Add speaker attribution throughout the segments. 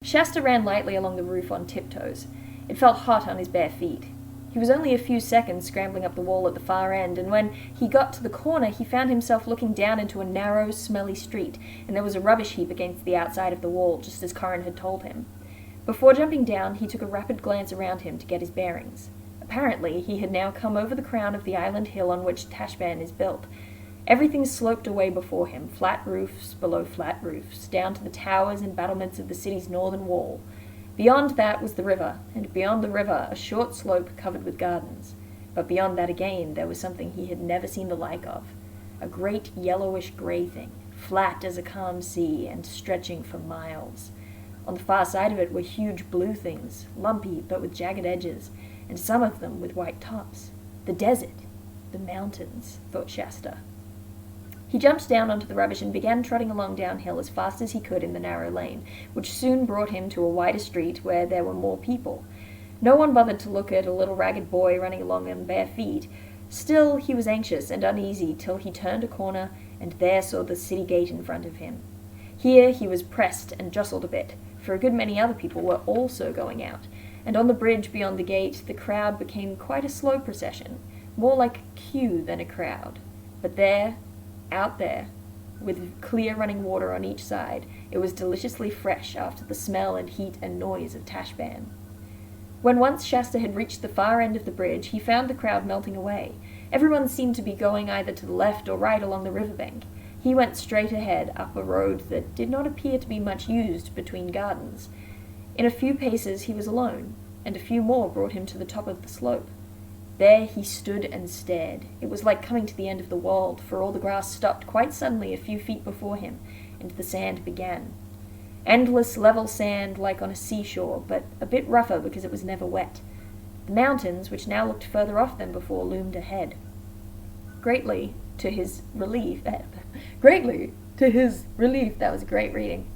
Speaker 1: Shasta ran lightly along the roof on tiptoes. It felt hot on his bare feet. He was only a few seconds scrambling up the wall at the far end, and when he got to the corner he found himself looking down into a narrow, smelly street, and there was a rubbish heap against the outside of the wall, just as Corin had told him. Before jumping down, he took a rapid glance around him to get his bearings. Apparently, he had now come over the crown of the island hill on which Tashban is built. Everything sloped away before him, flat roofs below flat roofs, down to the towers and battlements of the city's northern wall. Beyond that was the river, and beyond the river a short slope covered with gardens. But beyond that again there was something he had never seen the like of. A great yellowish-grey thing, flat as a calm sea and stretching for miles. On the far side of it were huge blue things, lumpy but with jagged edges, and some of them with white tops. The desert. The mountains, thought Shasta. He jumped down onto the rubbish and began trotting along downhill as fast as he could in the narrow lane, which soon brought him to a wider street where there were more people. No one bothered to look at a little ragged boy running along on bare feet. Still, he was anxious and uneasy till he turned a corner and there saw the city gate in front of him. Here he was pressed and jostled a bit, for a good many other people were also going out, and on the bridge beyond the gate the crowd became quite a slow procession, more like a queue than a crowd. But there, out there, with clear running water on each side, it was deliciously fresh after the smell and heat and noise of Tashban. When once Shasta had reached the far end of the bridge, he found the crowd melting away. Everyone seemed to be going either to the left or right along the riverbank. He went straight ahead, up a road that did not appear to be much used between gardens. In a few paces he was alone, and a few more brought him to the top of the slope. There he stood and stared. It was like coming to the end of the world, for all the grass stopped quite suddenly a few feet before him, and the sand began. Endless level sand like on a seashore, but a bit rougher because it was never wet. The mountains, which now looked further off than before, loomed ahead. Greatly to his relief, that was great reading.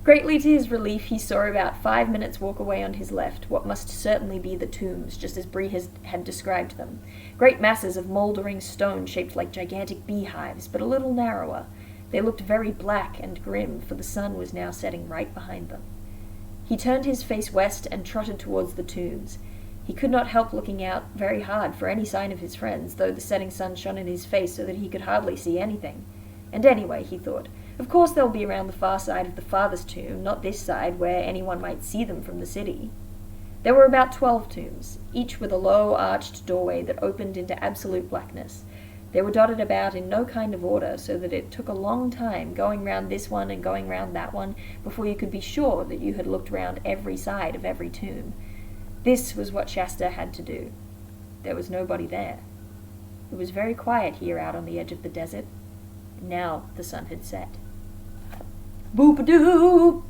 Speaker 1: Greatly to his relief, he saw about 5 minutes walk away on his left what must certainly be the tombs, just as Bree had described them. Great masses of mouldering stone shaped like gigantic beehives, but a little narrower. They looked very black and grim, for the sun was now setting right behind them. He turned his face west and trotted towards the tombs. He could not help looking out very hard for any sign of his friends, though the setting sun shone in his face so that he could hardly see anything. And anyway, he thought, of course they'll be around the far side of the farthest tomb, not this side where anyone might see them from the city. There were about 12 tombs, each with a low arched doorway that opened into absolute blackness. They were dotted about in no kind of order, so that it took a long time going round this one and going round that one before you could be sure that you had looked round every side of every tomb. This was what Shasta had to do. There was nobody there. It was very quiet here out on the edge of the desert. Now the sun had set. Boop-a-doo!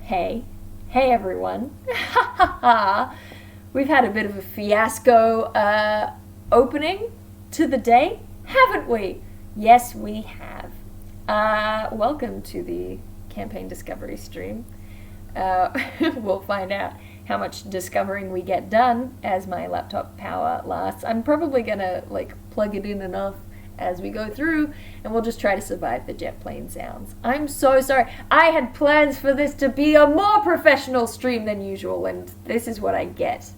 Speaker 1: Hey everyone. Ha ha ha! We've had a bit of a fiasco, opening to the day, haven't we? Yes, we have. Welcome to the Campaign Discovery stream. We'll find out how much discovering we get done as my laptop power lasts. I'm probably gonna, plug it in enough as we go through, and we'll just try to survive the jet plane sounds. I'm so sorry. I had plans for this to be a more professional stream than usual, and this is what I get.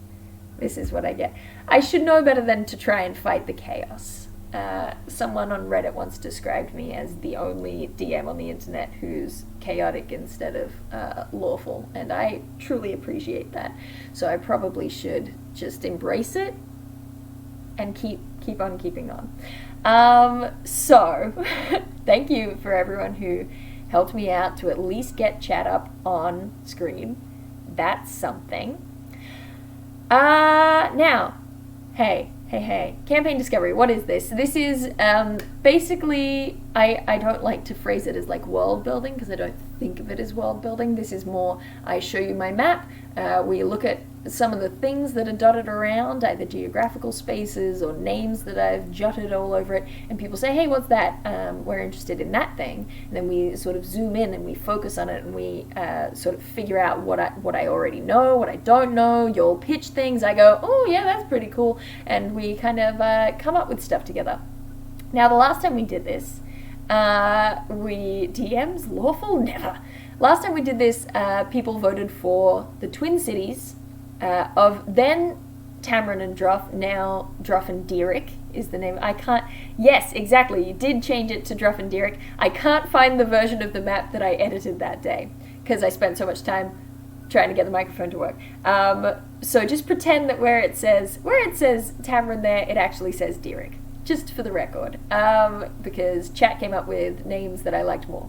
Speaker 1: I should know better than to try and fight the chaos. Someone on Reddit once described me as the only DM on the internet who's chaotic instead of lawful, and I truly appreciate that. So I probably should just embrace it and keep on keeping on. So thank you for everyone who helped me out to at least get chat up on screen. That's something. Now, hey, Campaign Discovery, what is this? This is, basically, I don't like to phrase it as world building, because I don't think of it as world building. This is more, I show you my map, we look at some of the things that are dotted around, either geographical spaces or names that I've jotted all over it, and people say, hey, what's that? We're interested in that thing. And then we sort of zoom in and we focus on it, and we sort of figure out what I already know, what I don't know. You'll pitch things, I go, oh yeah, that's pretty cool, and we kind of come up with stuff together. Now, the last time we did this, DMs lawful? Never. Last time we did this, people voted for the Twin Cities of then Tamarin and Druff, now Druff and Deerick is the name. Yes, exactly, you did change it to Druff and Deerick. I can't find the version of the map that I edited that day, because I spent so much time trying to get the microphone to work. So just pretend that where it says Tamarin there, it actually says Deerick, just for the record, because chat came up with names that I liked more.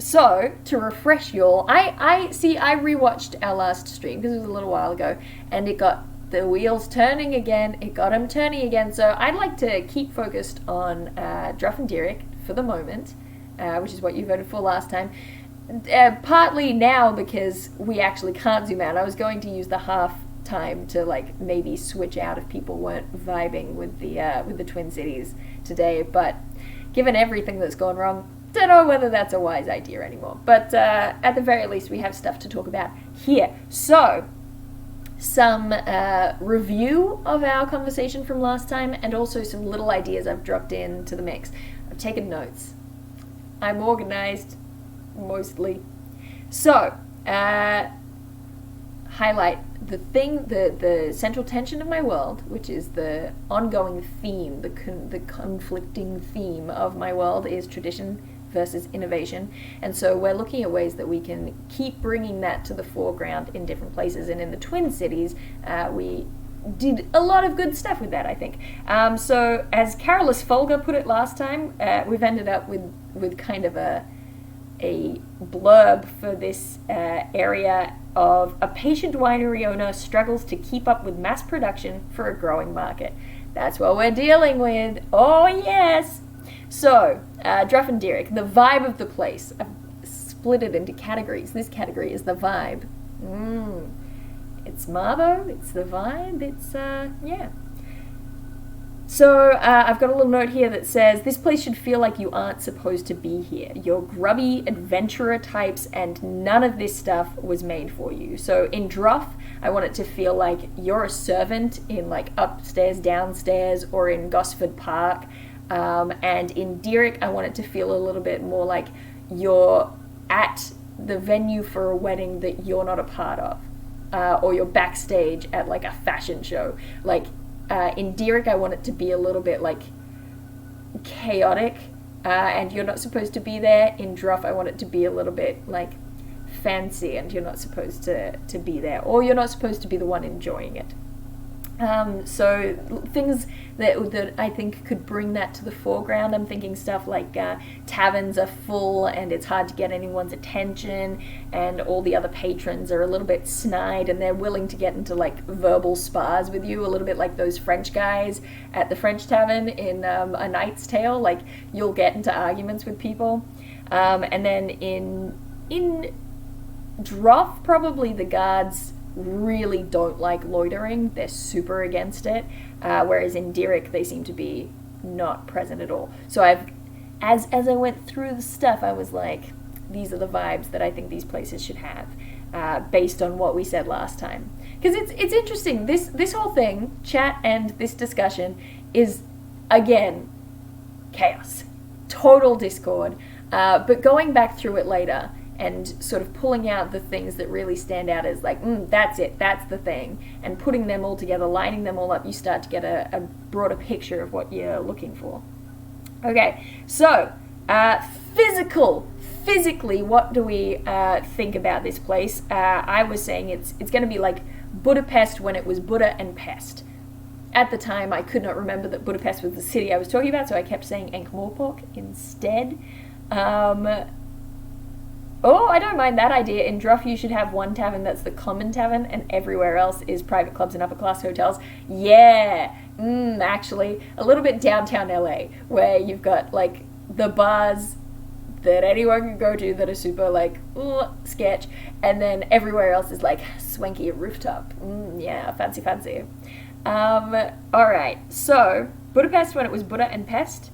Speaker 1: So, to refresh y'all, I rewatched our last stream, because it was a little while ago, and it got the wheels turning again, so I'd like to keep focused on Druff and Deerick for the moment, which is what you voted for last time, partly now because we actually can't zoom out. I was going to use the half time to like maybe switch out if people weren't vibing with the Twin Cities today, but given everything that's gone wrong, don't know whether that's a wise idea anymore. But at the very least, we have stuff to talk about here. So, some review of our conversation from last time, and also some little ideas I've dropped into the mix. I've taken notes. I'm organized, mostly. So, highlight the central tension of my world, which is the ongoing theme, the conflicting theme of my world is tradition versus innovation, and so we're looking at ways that we can keep bringing that to the foreground in different places, and in the Twin Cities we did a lot of good stuff with that, I think. So as Carolus Folger put it last time, we've ended up with kind of a blurb for this area of a patient winery owner struggles to keep up with mass production for a growing market. That's what we're dealing with. Oh yes! So, Druff and Deerick, the vibe of the place. I've split it into categories. This category is the vibe. It's Marbo, it's the vibe, it's, yeah. So, I've got a little note here that says, this place should feel like you aren't supposed to be here. You're grubby adventurer types, and none of this stuff was made for you. So, in Druff, I want it to feel like you're a servant in, like, upstairs, downstairs, or in Gosford Park. And in Deerick, I want it to feel a little bit more like you're at the venue for a wedding that you're not a part of, or you're backstage at like a fashion show. Like in Deerick, I want it to be a little bit like chaotic, and you're not supposed to be there. In Druff, I want it to be a little bit like fancy, and you're not supposed to be there, or you're not supposed to be the one enjoying it. So things that I think could bring that to the foreground. I'm thinking stuff like taverns are full and it's hard to get anyone's attention, and all the other patrons are a little bit snide and they're willing to get into like verbal spars with you, a little bit like those French guys at the French tavern in A Knight's Tale. Like you'll get into arguments with people. And then in Druff, probably the guards really don't like loitering. They're super against it, whereas in Deerick they seem to be not present at all. So as I went through the stuff, I was like, these are the vibes that I think these places should have, based on what we said last time. Because it's interesting, this whole thing, chat and this discussion, is again chaos, total discord, but going back through it later and sort of pulling out the things that really stand out as like, that's it, that's the thing, and putting them all together, lining them all up, you start to get a broader picture of what you're looking for. Okay, so physically, what do we think about this place? I was saying it's going to be like Budapest when it was Buddha and Pest. At the time, I could not remember that Budapest was the city I was talking about, so I kept saying Ankh-Morpork instead. Oh, I don't mind that idea. In Druff, you should have one tavern that's the common tavern, and everywhere else is private clubs and upper-class hotels. Yeah! Actually, a little bit downtown LA, where you've got, like, the bars that anyone can go to that are super, like, sketch, and then everywhere else is, like, swanky rooftop. Yeah, fancy. Alright, so, Budapest when it was Buddha and Pest,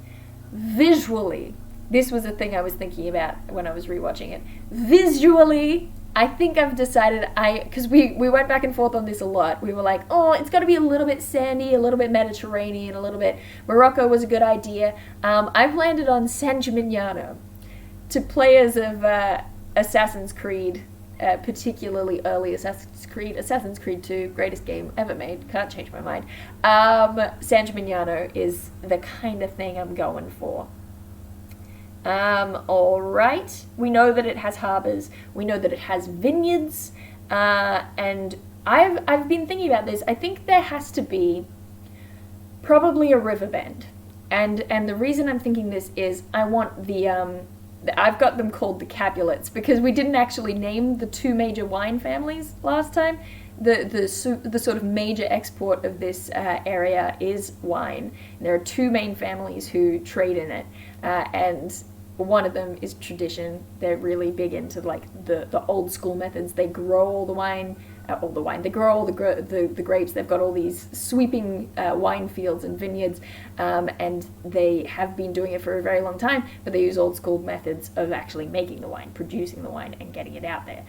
Speaker 1: visually, this was a thing I was thinking about when I was rewatching it. Visually, I think I've decided because we went back and forth on this a lot. We were like, oh, it's got to be a little bit sandy, a little bit Mediterranean, a little bit Morocco was a good idea. I've landed on San Gimignano. To players of Assassin's Creed, particularly early Assassin's Creed 2, greatest game ever made, can't change my mind. San Gimignano is the kind of thing I'm going for. Alright, we know that it has harbours, we know that it has vineyards, and I've been thinking about this. I think there has to be probably a river bend, and the reason I'm thinking this is I want I've got them called the Capulets because we didn't actually name the two major wine families last time. The sort of major export of this area is wine. There are two main families who trade in it, and one of them is tradition. They're really big into like the old school methods. They grow all the wine. They grow all the grapes. They've got all these sweeping wine fields and vineyards, and they have been doing it for a very long time, but they use old school methods of actually making the wine, producing the wine, and getting it out there.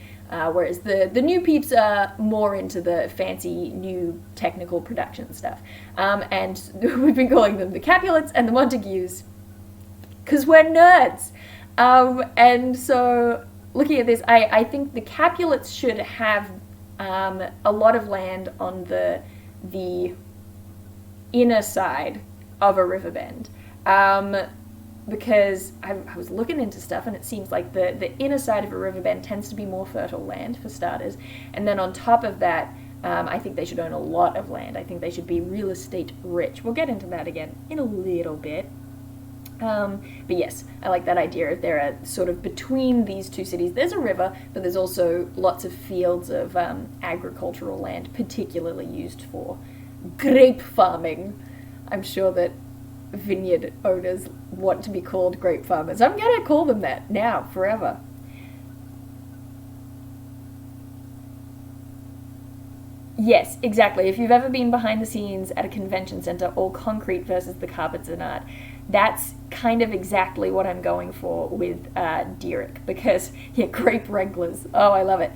Speaker 1: Whereas the new peeps are more into the fancy new technical production stuff. And we've been calling them the Capulets and the Montagues because we're nerds. And so looking at this, I think the Capulets should have a lot of land on the inner side of a river bend, because I was looking into stuff and it seems like the inner side of a river bend tends to be more fertile land for starters, and then on top of that, I think they should own a lot of land. I think they should be real estate rich. We'll get into that again in a little bit. But yes, I like that idea of there are sort of between these two cities, there's a river, but there's also lots of fields of agricultural land, particularly used for grape farming. I'm sure that vineyard owners want to be called grape farmers. I'm going to call them that now, forever. Yes, exactly. If you've ever been behind the scenes at a convention center, all concrete versus the carpets and art, that's kind of exactly what I'm going for with Derek, because, yeah, grape wranglers. Oh, I love it.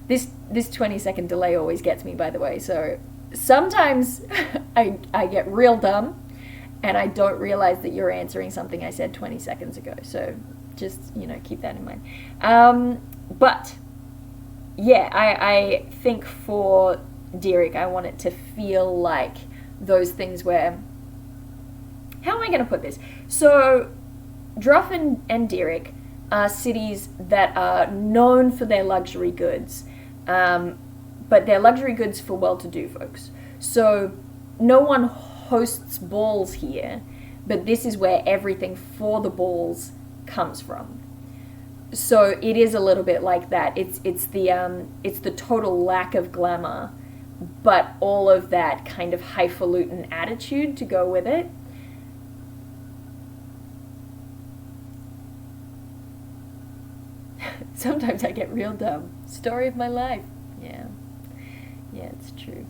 Speaker 1: This 20-second delay always gets me, by the way, so sometimes I get real dumb, and I don't realize that you're answering something I said 20 seconds ago, so just, keep that in mind. But, yeah, I think for Derek, I want it to feel like those things where... How am I going to put this? So, Druff and Derek are cities that are known for their luxury goods, but they're luxury goods for well-to-do folks. So, no one hosts balls here, but this is where everything for the balls comes from. So, it is a little bit like that. It's the total lack of glamour, but all of that kind of highfalutin attitude to go with it. Sometimes I get real dumb. Story of my life. Yeah, it's true.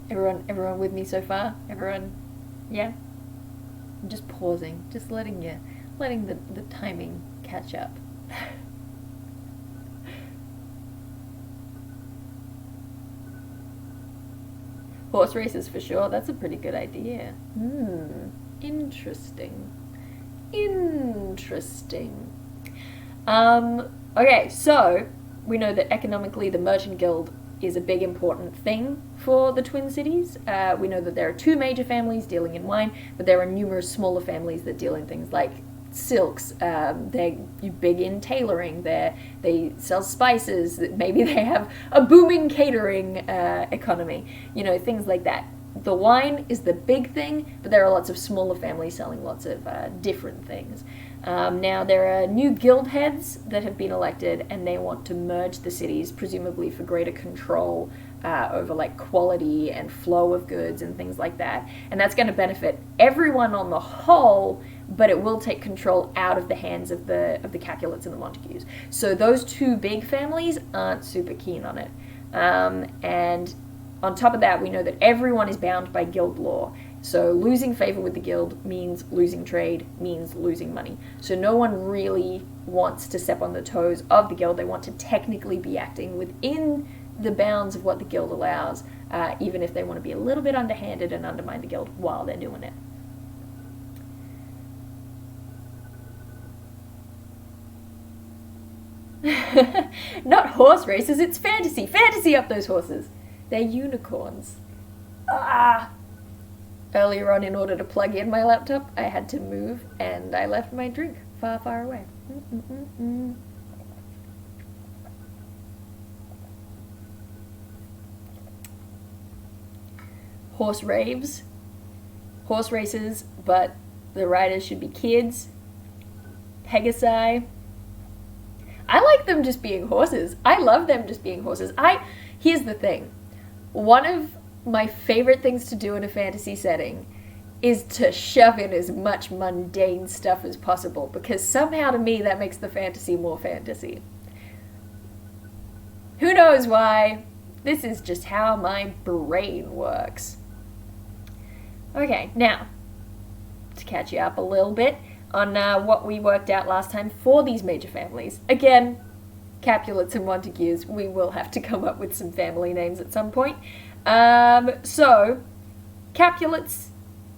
Speaker 1: Everyone with me so far? Everyone, yeah? I'm just pausing, just letting the timing catch up. Horse races for sure, that's a pretty good idea. Interesting. Okay, so we know that economically the Merchant Guild is a big important thing for the Twin Cities. We know that there are two major families dealing in wine, but there are numerous smaller families that deal in things like silks. They're big in tailoring. They sell spices. Maybe they have a booming catering economy. Things like that. The wine is the big thing, but there are lots of smaller families selling lots of different things. Now, there are new guild heads that have been elected, and they want to merge the cities, presumably for greater control over like quality and flow of goods and things like that. And that's going to benefit everyone on the whole, but it will take control out of the hands of the Capulets and the Montagues. So those two big families aren't super keen on it. And on top of that, we know that everyone is bound by guild law. So losing favor with the guild means losing trade, means losing money. So no one really wants to step on the toes of the guild. They want to technically be acting within the bounds of what the guild allows, even if they want to be a little bit underhanded and undermine the guild while they're doing it. Not horse races, it's fantasy. Fantasy up those horses. They're unicorns. Ah! Earlier on, in order to plug in my laptop, I had to move and I left my drink far, far away. Horse raves. Horse races, but the riders should be kids. Pegasi. I like them just being horses. I love them just being horses. Here's the thing. One of my favorite things to do in a fantasy setting is to shove in as much mundane stuff as possible, because somehow to me that makes the fantasy more fantasy. Who knows why? This is just how my brain works. Okay, now, to catch you up a little bit on what we worked out last time for these major families. Again, Capulets and Montagues, we will have to come up with some family names at some point. So, Capulets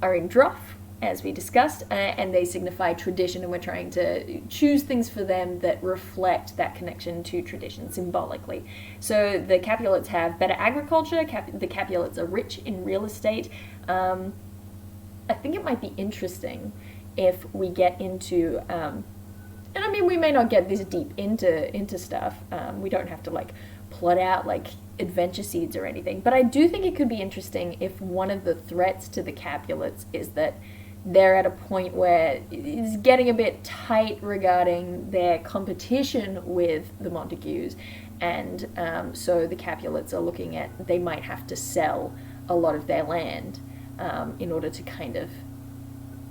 Speaker 1: are in Droff, as we discussed, and they signify tradition, and we're trying to choose things for them that reflect that connection to tradition symbolically. So the Capulets have better agriculture, the Capulets are rich in real estate. I think it might be interesting if we get into, and I mean, we may not get this deep into stuff, we don't have to like plot out like adventure seeds or anything, but I do think it could be interesting if one of the threats to the Capulets is that they're at a point where it's getting a bit tight regarding their competition with the Montagues, and so the Capulets are looking at, they might have to sell a lot of their land in order to kind of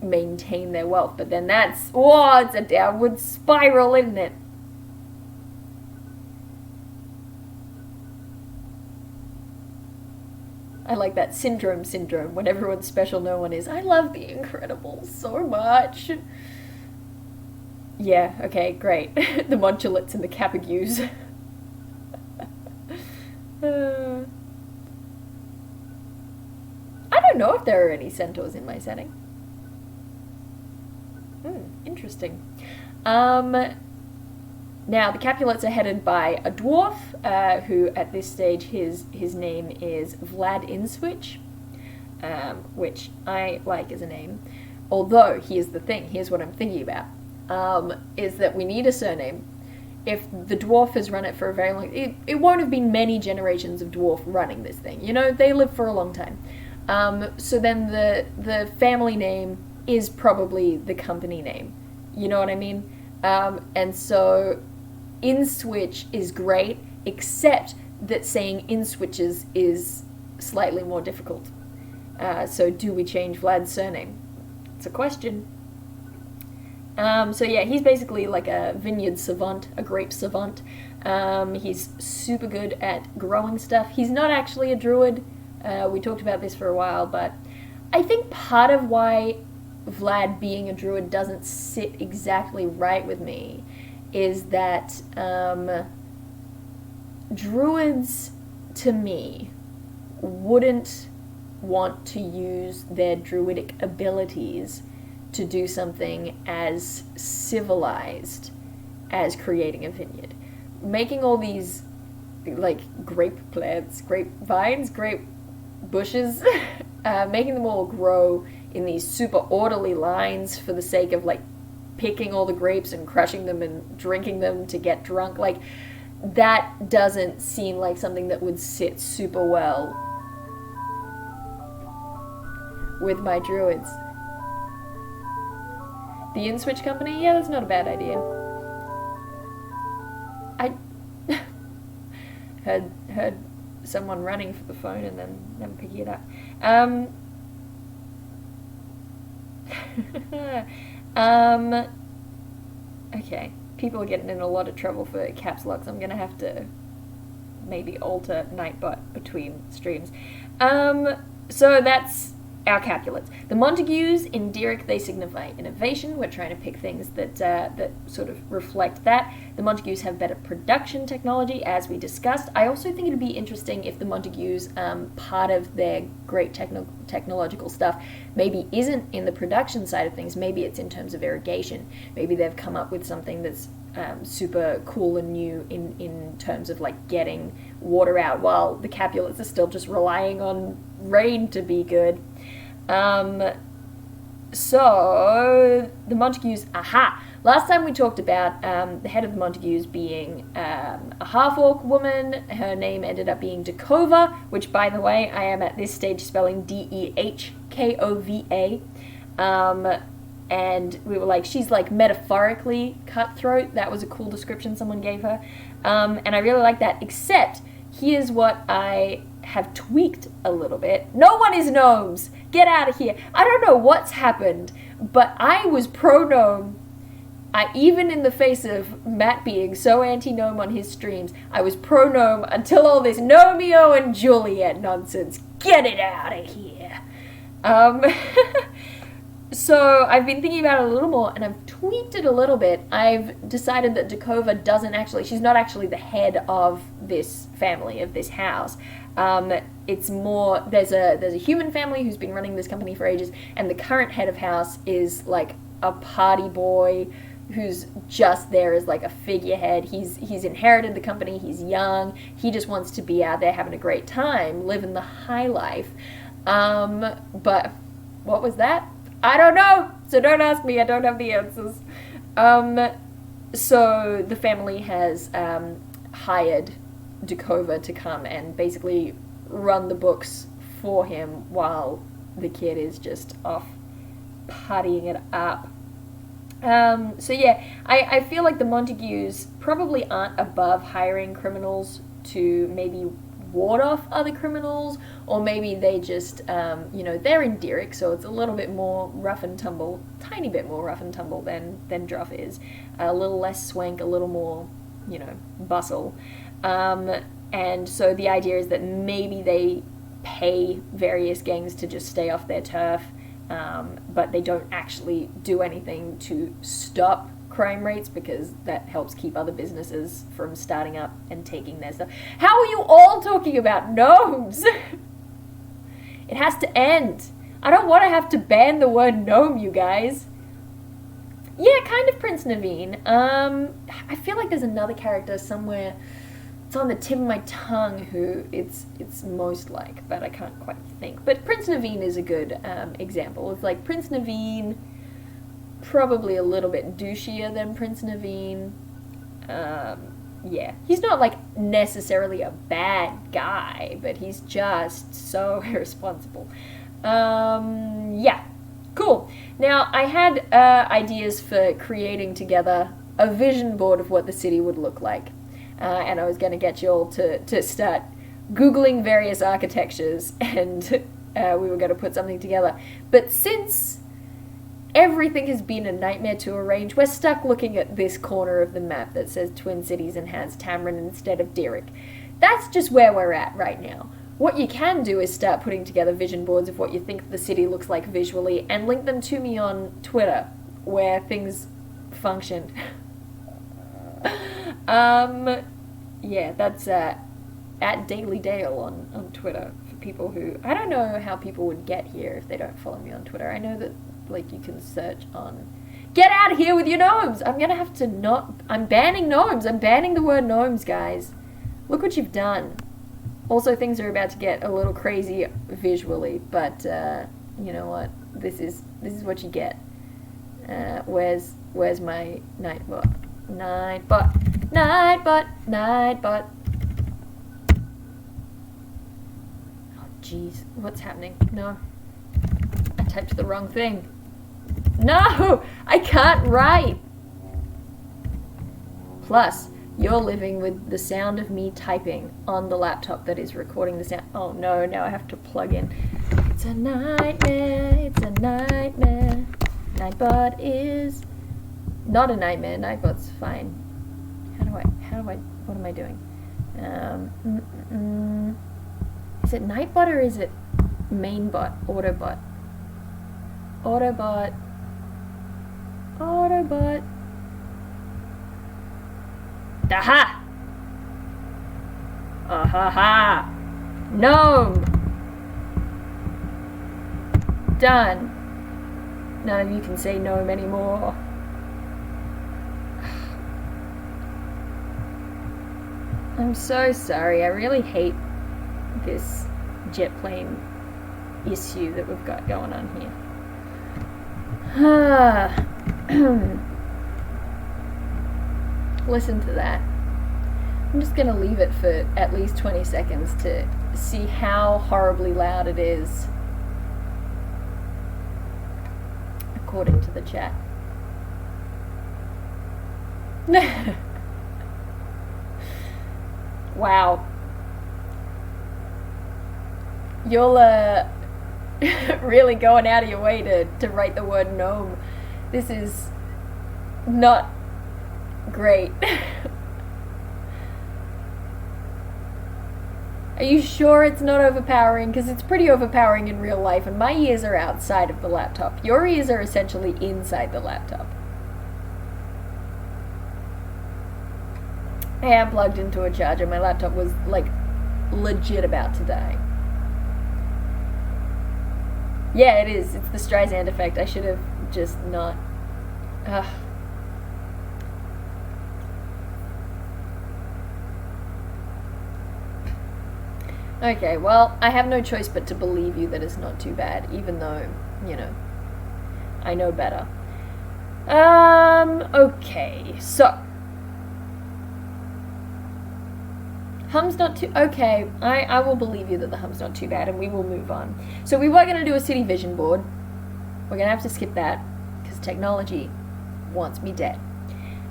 Speaker 1: maintain their wealth. But then that's, it's a downward spiral, isn't it? I like that syndrome when everyone's special, no one is. I love The Incredibles so much. Yeah, okay, great. The Modulates and the Capagues. I don't know if there are any centaurs in my setting. Interesting. Now, the Capulets are headed by a dwarf, who at this stage, his name is Vlad Inswitch, which I like as a name. Although, here's the thing, here's what I'm thinking about, is that we need a surname. If the dwarf has run it for a very long time, it won't have been many generations of dwarf running this thing. You know, they live for a long time. So then the family name is probably the company name. You know what I mean? And so Inswitch is great, except that saying Inswitches is slightly more difficult. So do we change Vlad's surname? It's a question. So yeah, he's basically like a vineyard savant, a grape savant. He's super good at growing stuff. He's not actually a druid. We talked about this for a while, but I think part of why Vlad being a druid doesn't sit exactly right with me is that druids, to me, wouldn't want to use their druidic abilities to do something as civilized as creating a vineyard. Making all these like grape plants, grape vines, grape bushes, making them all grow in these super orderly lines for the sake of like picking all the grapes and crushing them and drinking them to get drunk, like that doesn't seem like something that would sit super well with my druids. The InSwitch company? Yeah, that's not a bad idea. I heard someone running for the phone and then never picking it up. Okay, people are getting in a lot of trouble for caps locks. I'm gonna have to maybe alter Nightbot between streams. So that's our Capulets. The Montagues in Dirk, they signify innovation. We're trying to pick things that that sort of reflect that. The Montagues have better production technology, as we discussed. I also think it'd be interesting if the Montagues, part of their great technological stuff, maybe isn't in the production side of things. Maybe it's in terms of irrigation. Maybe they've come up with something that's super cool and new in terms of like getting water out, while the Capulets are still just relying on rain to be good. So the Montagues, last time we talked about the head of the Montagues being a half-orc woman. Her name ended up being Dekova, which, by the way, I am at this stage spelling Dehkova. And we were like, she's like metaphorically cutthroat. That was a cool description someone gave her. And I really like that, except here's what I have tweaked a little bit. No one is gnomes. Get out of here. I don't know what's happened, but I was pro-gnome. Even in the face of Matt being so anti-gnome on his streams, I was pro-gnome until all this Romeo and Juliet nonsense. Get it out of here. So I've been thinking about it a little more, and I've tweaked it a little bit. I've decided that Dekova she's not actually the head of this family, of this house. It's more, there's a human family who's been running this company for ages, and the current head of house is like a party boy who's just there as like a figurehead. He's inherited the company, he's young, he just wants to be out there having a great time, living the high life. But what was that? I don't know, so don't ask me, I don't have the answers. So the family has hired Dekova to come and basically run the books for him while the kid is just off partying it up. So yeah, I feel like the Montagues probably aren't above hiring criminals to maybe ward off other criminals, or maybe they just, they're in Dirk, so it's a little bit more rough and tumble, tiny bit more rough and tumble than Druff is. A little less swank, a little more, bustle. And so the idea is that maybe they pay various gangs to just stay off their turf, but they don't actually do anything to stop crime rates, because that helps keep other businesses from starting up and taking their stuff. How are you all talking about gnomes? It has to end. I don't want to have to ban the word gnome, you guys. Yeah, kind of Prince Naveen. I feel like there's another character somewhere. It's on the tip of my tongue who it's most like, but I can't quite think. But Prince Naveen is a good example. It's like Prince Naveen, probably a little bit douchier than Prince Naveen. Yeah, he's not like necessarily a bad guy, but he's just so irresponsible. Yeah, cool. Now, I had ideas for creating together a vision board of what the city would look like. And I was going to get you all to start Googling various architectures, and we were going to put something together. But since everything has been a nightmare to arrange, we're stuck looking at this corner of the map that says Twin Cities and has Tamron instead of Dirk. That's just where we're at right now. What you can do is start putting together vision boards of what you think the city looks like visually, and link them to me on Twitter, where things function. Yeah, that's at Daily Dael on Twitter for people who, I don't know how people would get here if they don't follow me on Twitter. I know that like you can search on, get out of here with your gnomes. I'm gonna have to I'm banning gnomes. I'm banning the word gnomes, guys. Look what you've done. Also, things are about to get a little crazy visually, but you know what? This is what you get. Where's my Nightbot? Nightbot. Oh, jeez. What's happening? No. I typed the wrong thing. No! I can't write! Plus, you're living with the sound of me typing on the laptop that is recording the sound. Oh no, now I have to plug in. It's a nightmare. Nightbot is not a nightmare. Nightbot's fine. What am I doing? Is it Nightbot or is it Mainbot, Autobot? Autobot. Autobot. Aha! Ahaha! Gnome! Done. None of you can say gnome anymore. I'm so sorry. I really hate this jet plane issue that we've got going on here. Listen to that. I'm just going to leave it for at least 20 seconds to see how horribly loud it is, according to the chat. Wow. You're really going out of your way to write the word gnome. This is not great. Are you sure it's not overpowering? Because it's pretty overpowering in real life, and my ears are outside of the laptop. Your ears are essentially inside the laptop. I am plugged into a charger. My laptop was, like, legit about to die. Yeah, it is. It's the Streisand effect. I should have just not... Ugh. Okay, well, I have no choice but to believe you that it's not too bad, even though, you know, I know better. Okay, so. Hum's not too, okay, I will believe you that the hum's not too bad, and we will move on. So we were going to do a city vision board. We're going to have to skip that, because technology wants me dead.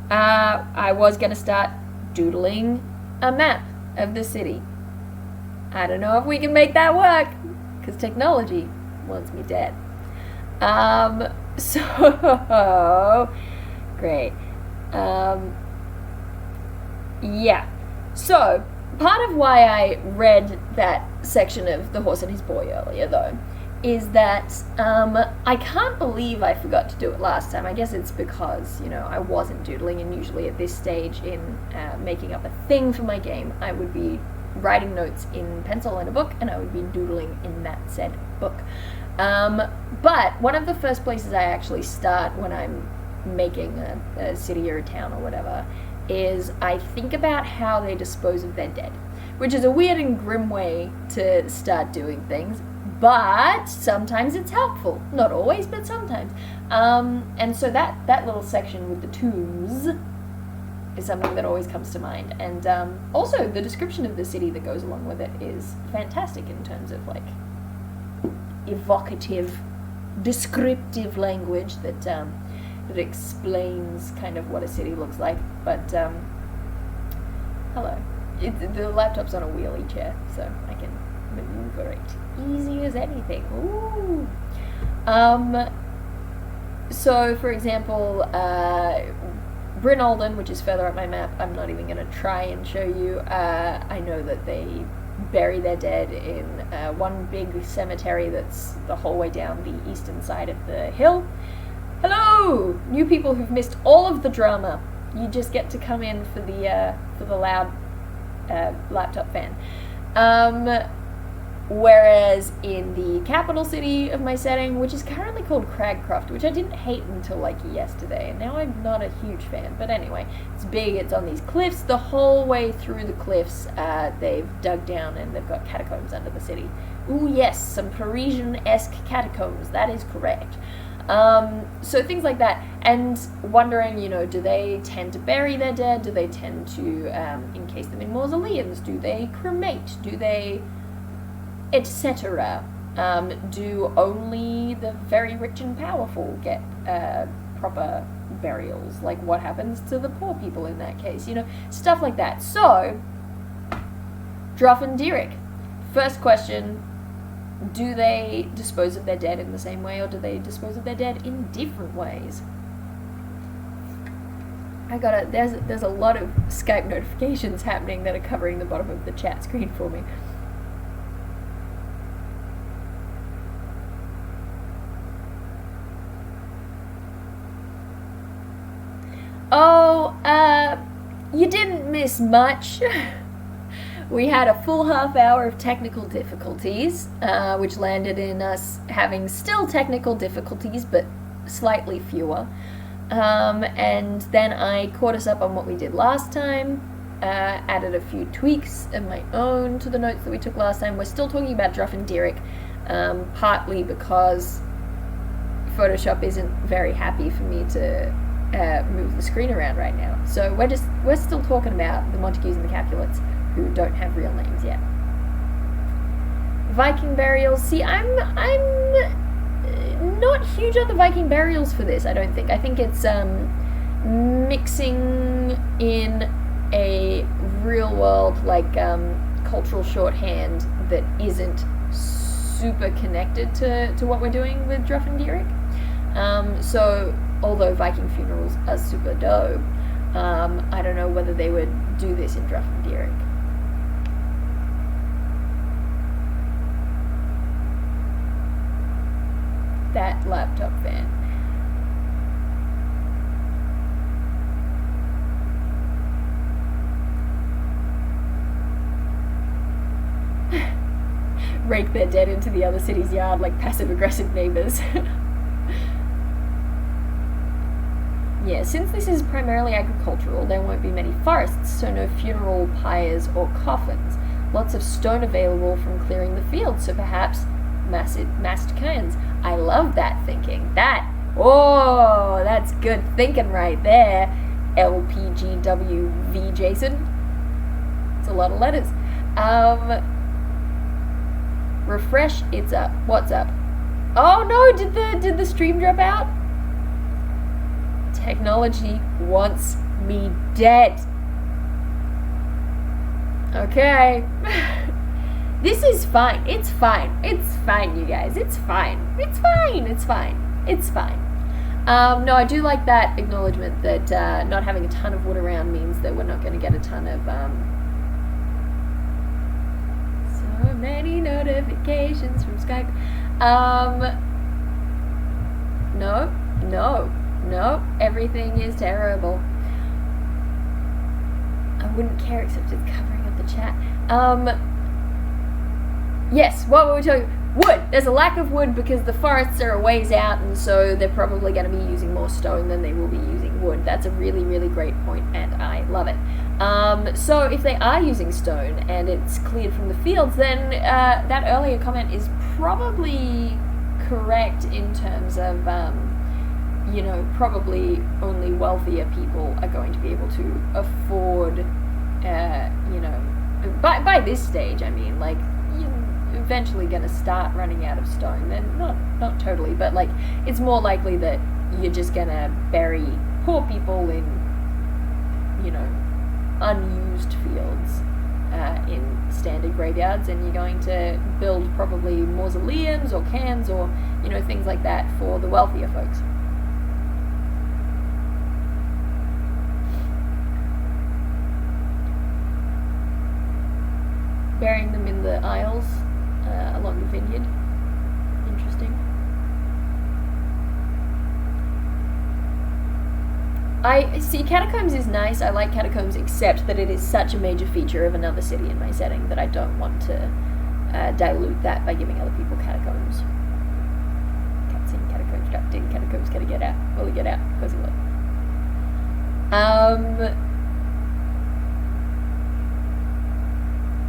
Speaker 1: I was going to start doodling a map of the city. I don't know if we can make that work, because technology wants me dead. So, great. Yeah. So, part of why I read that section of The Horse and His Boy earlier, though, is that I can't believe I forgot to do it last time. I guess it's because, you know, I wasn't doodling, and usually at this stage in making up a thing for my game, I would be writing notes in pencil in a book, and I would be doodling in that said book. But one of the first places I actually start when I'm making a city or a town or whatever is I think about how they dispose of their dead, which is a weird and grim way to start doing things, but sometimes it's helpful. Not always, but sometimes. And so that little section with the tombs is something that always comes to mind. And also the description of the city that goes along with it is fantastic in terms of like evocative, descriptive language that that explains kind of what a city looks like. But hello, the laptop's on a wheelie chair, so I can maneuver it easy as anything. Ooh. So for example, Bryn Alden, which is further up my map, I'm not even going to try and show you. I know that they bury their dead in one big cemetery that's the whole way down the eastern side of the hill. Hello! New people who've missed all of the drama. You just get to come in for the loud laptop fan. Whereas in the capital city of my setting, which is currently called Cragcroft, which I didn't hate until like yesterday, and now I'm not a huge fan, but anyway, it's big, it's on these cliffs, the whole way through the cliffs they've dug down and they've got catacombs under the city. Ooh yes, some Parisian-esque catacombs, that is correct. So things like that, and wondering, you know, do they tend to bury their dead, do they tend to encase them in mausoleums, do they cremate, do they... etc. Do only the very rich and powerful get proper burials? Like, what happens to the poor people in that case? You know, stuff like that. So, Druff and Derek. First question, do they dispose of their dead in the same way, or do they dispose of their dead in different ways? There's a lot of Skype notifications happening that are covering the bottom of the chat screen for me. Oh, you didn't miss much. We had a full half hour of technical difficulties, which landed in us having still technical difficulties, but slightly fewer. And then I caught us up on what we did last time, added a few tweaks of my own to the notes that we took last time. We're still talking about Druffendirek, partly because Photoshop isn't very happy for me to move the screen around right now. So we're still talking about the Montagues and the Capulets, who don't have real names yet. Viking burials. See, I'm not huge on the Viking burials for this, I don't think. I think it's mixing in a real world, like, cultural shorthand that isn't super connected to what we're doing with Druffendirek. So, although Viking funerals are super dope, I don't know whether they would do this in Druffendirek. That laptop fan. Rake their dead into the other city's yard like passive-aggressive neighbours. Yeah, since this is primarily agricultural, there won't be many forests, so no funeral pyres or coffins. Lots of stone available from clearing the fields, so perhaps massed cairns. I love that thinking. That's good thinking right there. LPGWV Jason. It's a lot of letters. Refresh, it's up. What's up? Oh no, did the stream drop out? Technology wants me dead. Okay. This is fine. It's fine. It's fine, you guys. It's fine. It's fine. It's fine. It's fine. No, I do like that acknowledgement that not having a ton of wood around means that we're not going to get a ton of so many notifications from Skype. No. Everything is terrible. I wouldn't care except it's covering up the chat. Yes, what were we talking? Wood. There's a lack of wood because the forests are a ways out, and so they're probably going to be using more stone than they will be using wood. That's a really, really great point, and I love it. So if they are using stone and it's cleared from the fields, then that earlier comment is probably correct in terms of, probably only wealthier people are going to be able to afford, by this stage, I mean, like, eventually going to start running out of stone. Then not totally, but like it's more likely that you're just going to bury poor people in unused fields in standard graveyards, and you're going to build probably mausoleums or cairns or things like that for the wealthier folks. Burying them in the aisles along the vineyard. Interesting. I see catacombs is nice. I like catacombs, except that it is such a major feature of another city in my setting that I don't want to dilute that by giving other people catacombs. Cutscene, catacombs trapped in, catacombs gotta get out. Will he get out? Of course he will.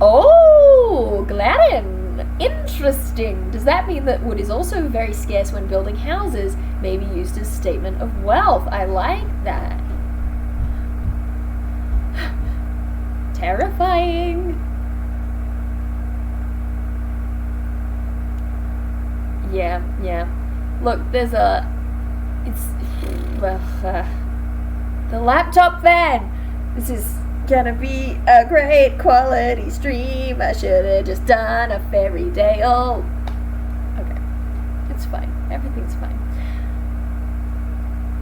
Speaker 1: Oh, Gladden! Interesting. Does that mean that wood is also very scarce when building houses, maybe used as a statement of wealth? I like that. Terrifying. Yeah. Look, there's the laptop fan. This is gonna be a great quality stream. I should have just done a fairy tale. Okay, it's fine. Everything's fine.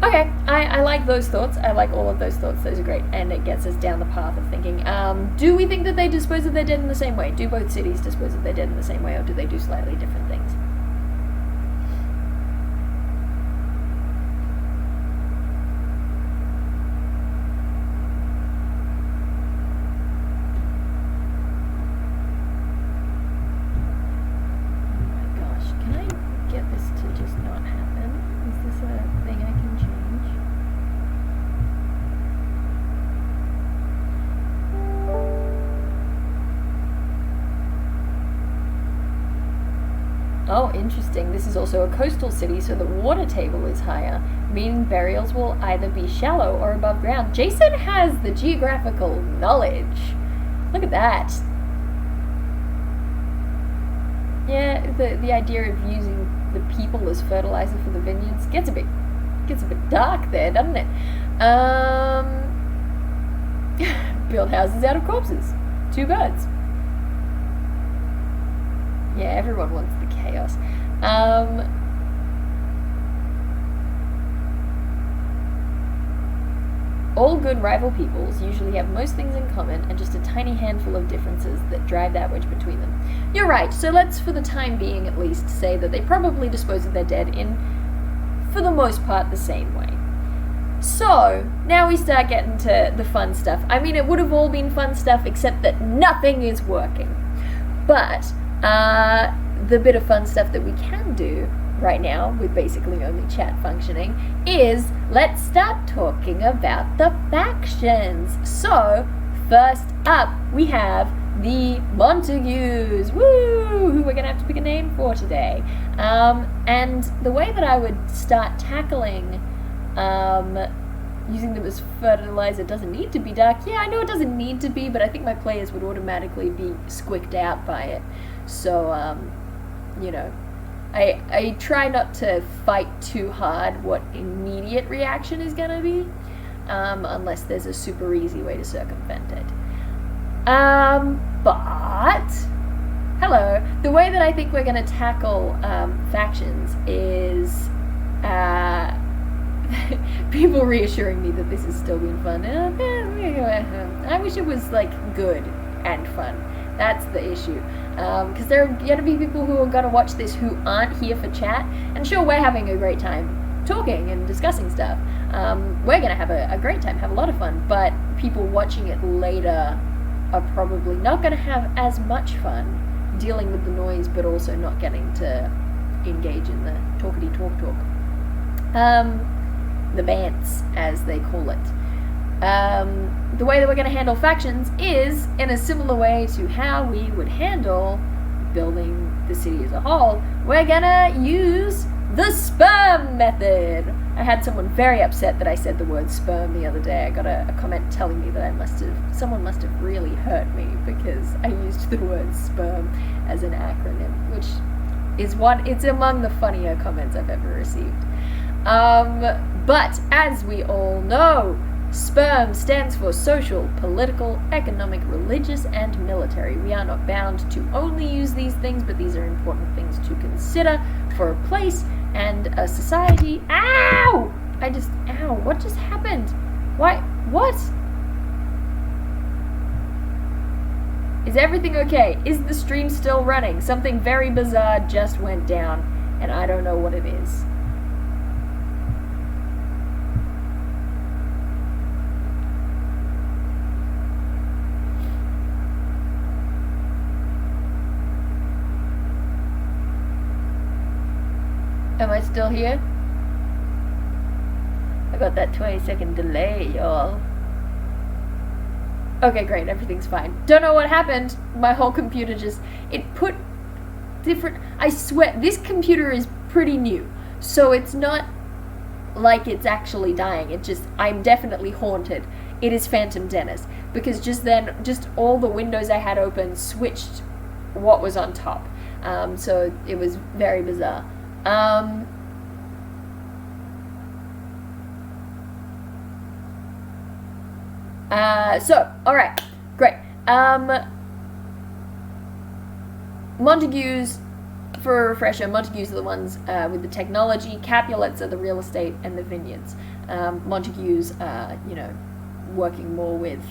Speaker 1: Okay, I like those thoughts. I like all of those thoughts. Those are great, and it gets us down the path of thinking. Do we think that they dispose of their dead in the same way? Do both cities dispose of their dead in the same way, or do they do slightly different things? interesting. This is also a coastal city, so the water table is higher, meaning burials will either be shallow or above ground. Jason has the geographical knowledge. Look at that. Yeah, the idea of using the people as fertilizer for the vineyards gets a bit dark there, doesn't it? Build houses out of corpses. 2 birds. Yeah, everyone wants the chaos. All good rival peoples usually have most things in common and just a tiny handful of differences that drive that wedge between them. You're right, so let's, for the time being at least, say that they probably dispose of their dead in, for the most part, the same way. So, now we start getting to the fun stuff. I mean, it would have all been fun stuff except that nothing is working. But, the bit of fun stuff that we can do right now, with basically only chat functioning, is let's start talking about the factions. So, first up, we have the Montagues, woo, who we're going to have to pick a name for today. And the way that I would start tackling using them as fertilizer doesn't need to be dark. Yeah, I know it doesn't need to be, but I think my players would automatically be squicked out by it. So, you know, I try not to fight too hard what immediate reaction is going to be, unless there's a super easy way to circumvent it. But, hello, the way that I think we're going to tackle factions is people reassuring me that this has still been fun. I wish it was, like, good and fun. That's the issue. Because there are going to be people who are going to watch this who aren't here for chat. And sure, we're having a great time talking and discussing stuff. We're going to have a great time, have a lot of fun. But people watching it later are probably not going to have as much fun dealing with the noise, but also not getting to engage in the talkity-talk. The bants, as they call it. The way that we're going to handle factions is in a similar way to how we would handle building the city as a whole. We're going to use the sperm method. I had someone very upset that I said the word sperm the other day. I got a comment telling me that someone must have really hurt me because I used the word sperm as an acronym, which is it's among the funnier comments I've ever received. But as we all know, SPERM stands for social, political, economic, religious, and military. We are not bound to only use these things, but these are important things to consider for a place and a society. Ow! Ow, what just happened? Why? What? Is everything okay? Is the stream still running? Something very bizarre just went down, and I don't know what it is. Am I still here? I got that 20-second delay, y'all. Okay, great, everything's fine. Don't know what happened. My whole computer it put different... I swear, this computer is pretty new. So it's not like it's actually dying. I'm definitely haunted. It is Phantom Dennis. Because just then, all the windows I had open switched what was on top. So it was very bizarre. Alright, great. Montagues, for a refresher, Montagues are the ones with the technology, Capulets are the real estate, and the vineyards. Montagues are, working more with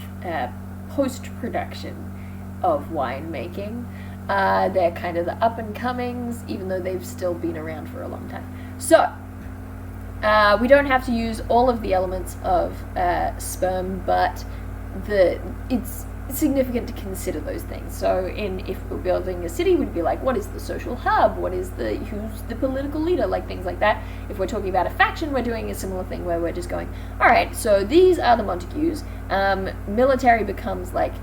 Speaker 1: post-production of winemaking. They're kind of the up-and-comings, even though they've still been around for a long time. So, we don't have to use all of the elements of sperm, but it's significant to consider those things. So, if we're building a city, we'd be like, what is the social hub? Who's the political leader? Like, things like that. If we're talking about a faction, we're doing a similar thing where we're just going, alright, so these are the Montagues. Military becomes, like,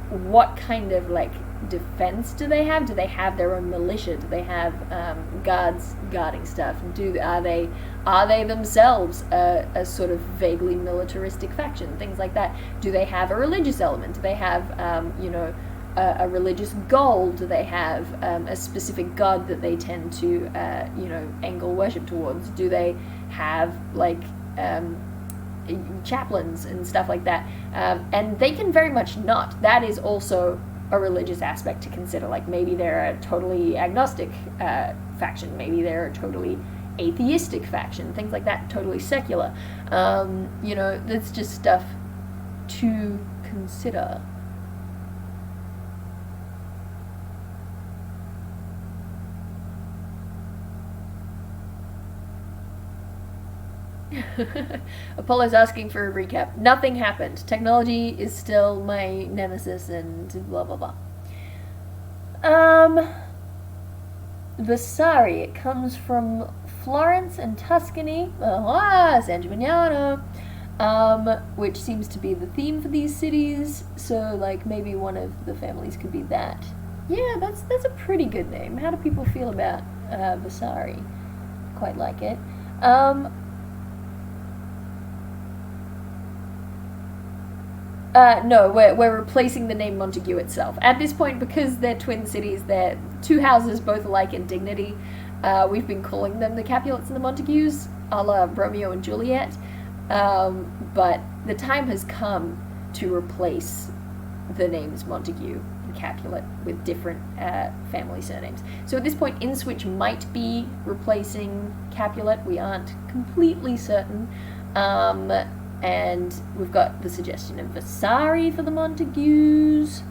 Speaker 1: what kind of, like, defense do they have? Do they have their own militia? Do they have guards guarding stuff? Are they themselves a sort of vaguely militaristic faction? Things like that. Do they have a religious element? Do they have a religious goal? Do they have a specific god that they tend to angle worship towards? Do they have like chaplains and stuff like that? And they can very much not. That is also a religious aspect to consider. Like maybe they're a totally agnostic faction, maybe they're a totally atheistic faction, things like that, totally secular. That's just stuff to consider. Apollo's asking for a recap. Nothing happened. Technology is still my nemesis and blah blah blah. Vasari, it comes from Florence and Tuscany. San Gimignano. Which seems to be the theme for these cities. So like maybe one of the families could be that. Yeah, that's a pretty good name. How do people feel about Vasari? Quite like it. No, we're replacing the name Montague itself. At this point, because they're twin cities, they're two houses both alike in dignity, we've been calling them the Capulets and the Montagues, a la Romeo and Juliet. But the time has come to replace the names Montague and Capulet with different family surnames. So at this point, InSwitch might be replacing Capulet. We aren't completely certain. And we've got the suggestion of Vasari for the Montagues.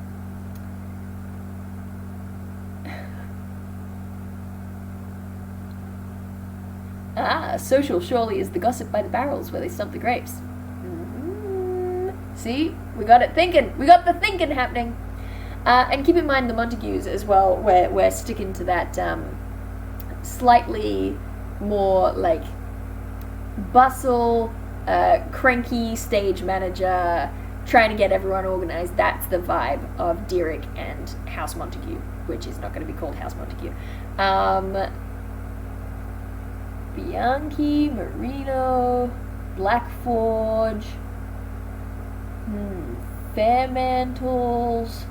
Speaker 1: Social surely is the gossip by the barrels where they stump the grapes. See? We got it thinking. We got the thinking happening. And keep in mind the Montagues as well, we're sticking to that slightly more like bustle, cranky stage manager, trying to get everyone organized. That's the vibe of Derek and House Montague, which is not going to be called House Montague. Bianchi, Marino, Blackforge, Fairmantles,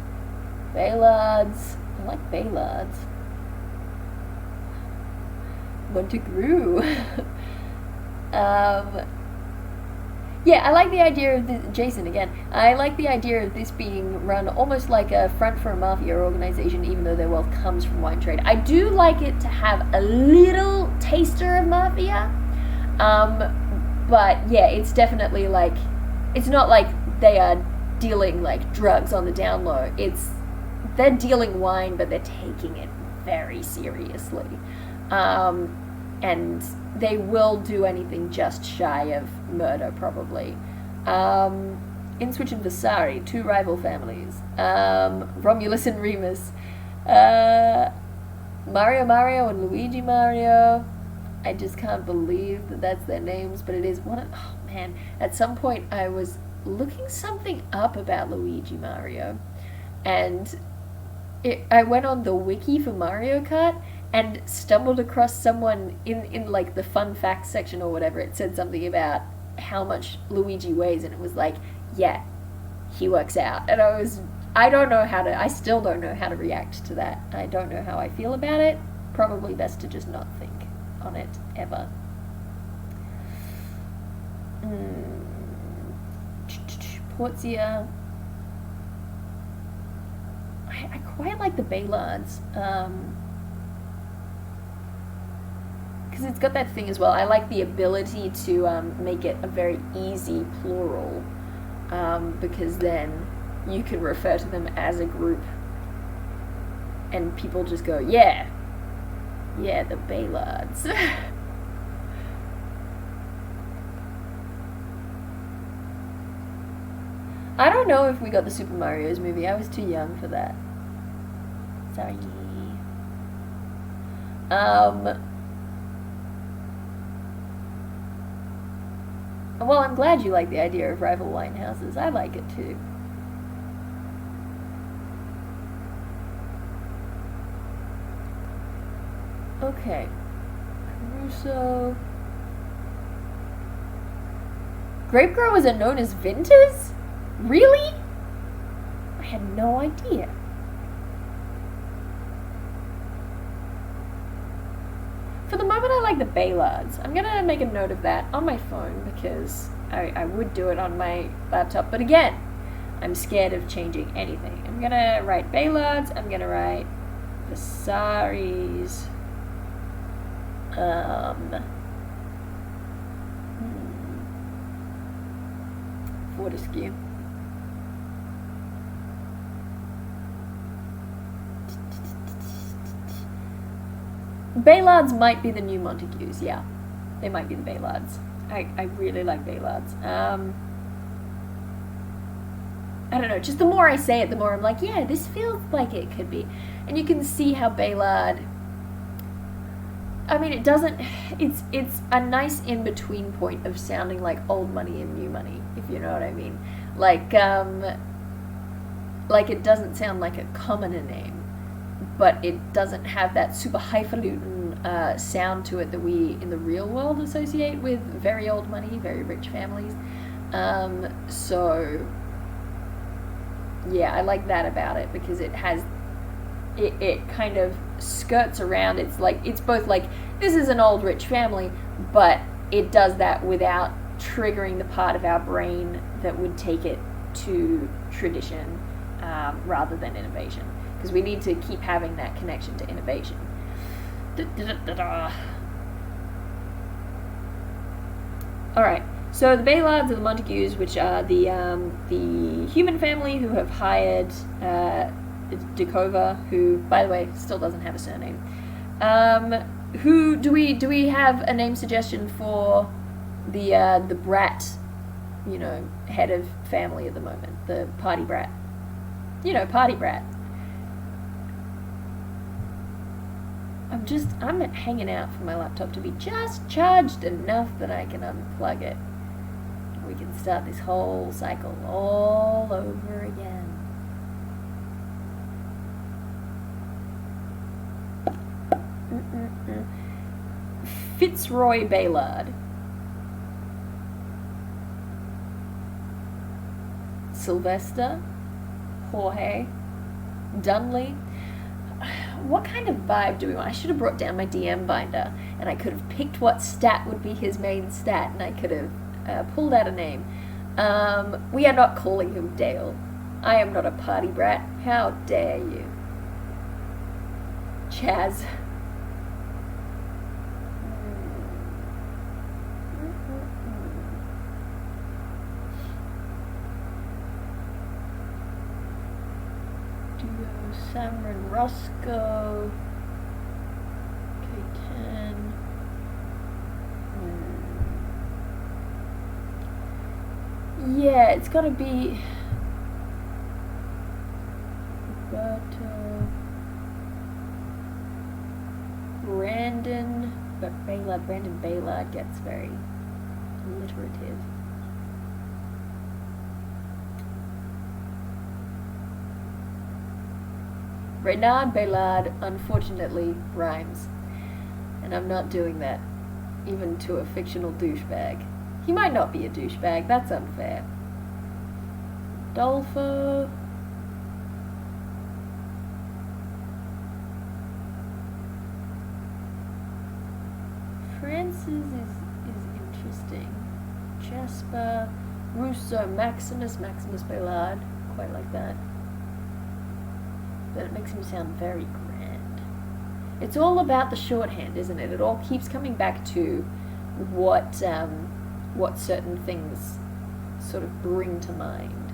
Speaker 1: Baylards. I like Baylards. Montague. Yeah, I like the idea of this, Jason again. I like the idea of this being run almost like a front for a mafia organization, even though their wealth comes from wine trade. I do like it to have a little taster of mafia, but yeah, it's definitely like, it's not like they are dealing like drugs on the down low. They're dealing wine, but they're taking it very seriously, and they will do anything just shy of murder, probably. InSwitch and Vasari, two rival families. Romulus and Remus. Mario and Luigi Mario. I just can't believe that that's their names, but it is one of... Oh, man. At some point, I was looking something up about Luigi Mario, and I went on the wiki for Mario Kart, and stumbled across someone in like the fun facts section or whatever. It said something about how much Luigi weighs, and it was like, yeah, he works out. And I still don't know how to react to that. I don't know how I feel about it. Probably best to just not think on it ever. Portia. I quite like the Baylards. Because it's got that thing as well. I like the ability to make it a very easy plural, because then you can refer to them as a group, and people just go, yeah, the Baylards. I don't know if we got the Super Mario's movie. I was too young for that. Sorry. Well, I'm glad you like the idea of rival wine houses. I like it too. Okay. Caruso. Grape growers are known as vintners? Really? I had no idea. For the moment, I like the Baylards. I'm gonna make a note of that on my phone because I would do it on my laptop, but again, I'm scared of changing anything. I'm gonna write Baylards, I'm gonna write Visaris. Fortescue. Baylards might be the new Montagues, yeah. They might be the Baylards. I really like Baylards. I don't know, just the more I say it, the more I'm like, yeah, this feels like it could be. And you can see how Baylard, I mean, it doesn't, it's a nice in-between point of sounding like old money and new money, if you know what I mean. Like it doesn't sound like a commoner name, but it doesn't have that super highfalutin sound to it that we in the real world associate with very old money, very rich families. So yeah, I like that about it because it has it kind of skirts around. It's like, it's both like, this is an old rich family, but it does that without triggering the part of our brain that would take it to tradition rather than innovation, because we need to keep having that connection to innovation. Alright, so the Baylards are the Montagues, which are the human family who have hired Dekova, who, by the way, still doesn't have a surname. Who do we have a name suggestion for the brat, you know, head of family at the moment, the party brat? You know, party brat. I'm hanging out for my laptop to be just charged enough that I can unplug it. We can start this whole cycle all over again. Fitzroy Baylard. Sylvester. Jorge. Dunley. What kind of vibe do we want? I should have brought down my DM binder and I could have picked what stat would be his main stat and I could have pulled out a name. We are not calling him Dael. I am not a party brat. How dare you? Chaz. Cameron Roscoe, K10. Yeah, it's gotta be Roberto, Brandon, but Brandon Baylard gets very alliterative. Renard Baylard, unfortunately, rhymes. And I'm not doing that, even to a fictional douchebag. He might not be a douchebag, that's unfair. Dolfo. Francis is interesting. Jasper. Russo, Maximus Baylard. Quite like that. But it makes him sound very grand. It's all about the shorthand, isn't it? It all keeps coming back to what certain things sort of bring to mind.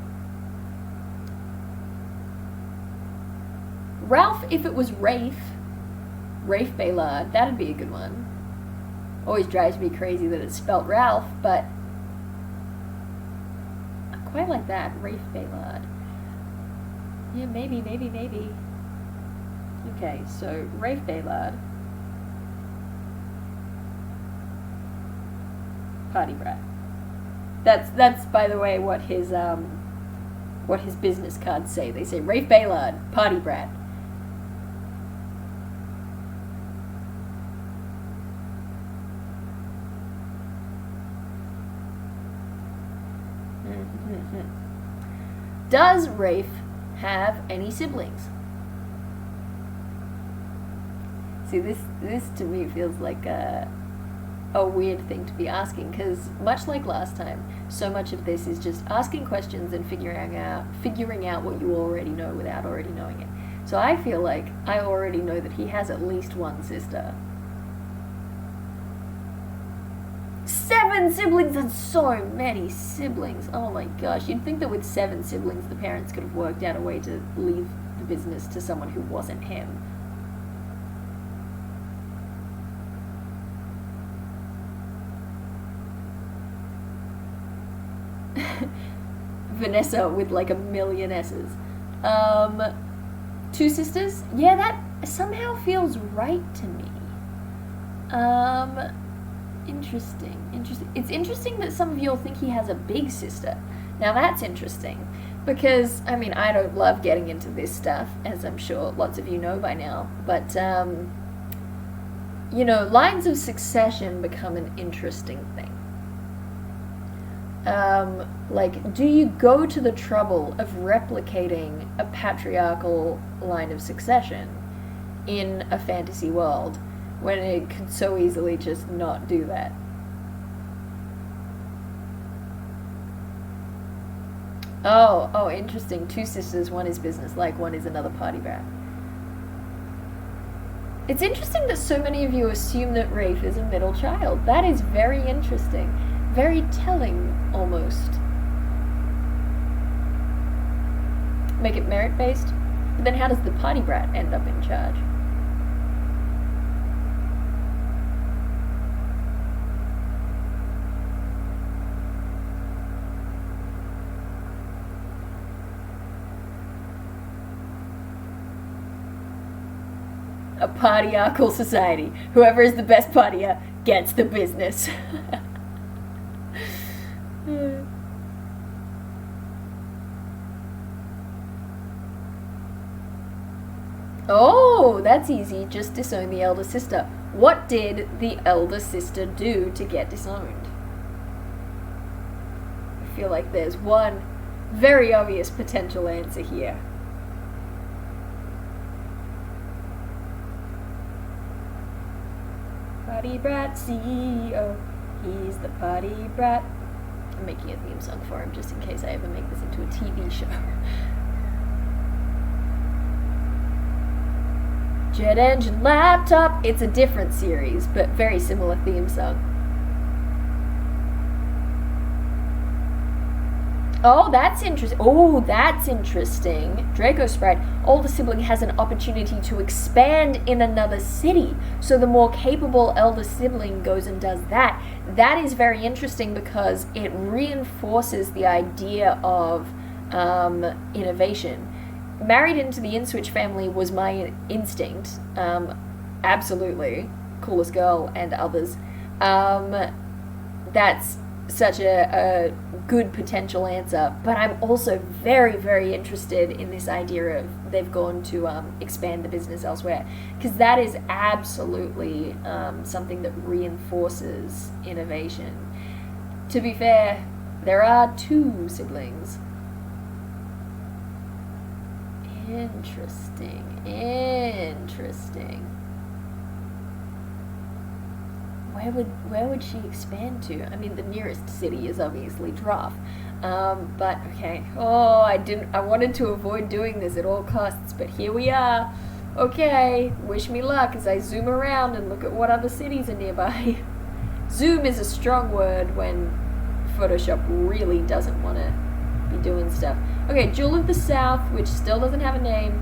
Speaker 1: Ralph, if it was Rafe Baylard, that'd be a good one. Always drives me crazy that it's spelt Ralph, but I quite like that, Rafe Baylard. Yeah, maybe. Okay, so Rafe Baylard. Party brat. That's by the way what his business cards say. They say Rafe Baylard, party brat. Does Rafe have any siblings? See, this to me feels like a weird thing to be asking, because much like last time, so much of this is just asking questions and figuring out what you already know without already knowing it. So I feel like I already know that he has at least one sister. 7 siblings! That's so many siblings! Oh my gosh, you'd think that with 7 siblings the parents could have worked out a way to leave the business to someone who wasn't him. Vanessa with like a million S's. 2 sisters? Yeah, that somehow feels right to me. Interesting. It's interesting that some of you all think he has a big sister. Now that's interesting, because, I mean, I don't love getting into this stuff, as I'm sure lots of you know by now, but, you know, lines of succession become an interesting thing. Like, do you go to the trouble of replicating a patriarchal line of succession in a fantasy world when it could so easily just not do that? Oh, interesting. 2 sisters, one is business-like, one is another party brat. It's interesting that so many of you assume that Rafe is a middle child. That is very interesting. Very telling, almost. Make it merit-based? But then how does the party brat end up in charge? A partyarchal society. Whoever is the best partier gets the business. Oh, that's easy. Just disown the elder sister. What did the elder sister do to get disowned? I feel like there's one very obvious potential answer here. Party brat CEO. He's the party brat. I'm making a theme song for him just in case I ever make this into a TV show. Jet engine laptop. It's a different series, but very similar theme song. Oh, that's interesting. Draco Sprite. Older sibling has an opportunity to expand in another city. So the more capable elder sibling goes and does that. That is very interesting because it reinforces the idea of innovation. Married into the InSwitch family was my instinct. Absolutely. Coolest girl and others. That's such a good potential answer, but I'm also very, very interested in this idea of they've gone to expand the business elsewhere, because that is absolutely something that reinforces innovation. To be fair, there are 2 siblings. Interesting. Where would she expand to? I mean, the nearest city is obviously Droth. But okay. Oh, I wanted to avoid doing this at all costs, but here we are. Okay, wish me luck as I zoom around and look at what other cities are nearby. Zoom is a strong word when Photoshop really doesn't want to be doing stuff. Okay, Jewel of the South, which still doesn't have a name,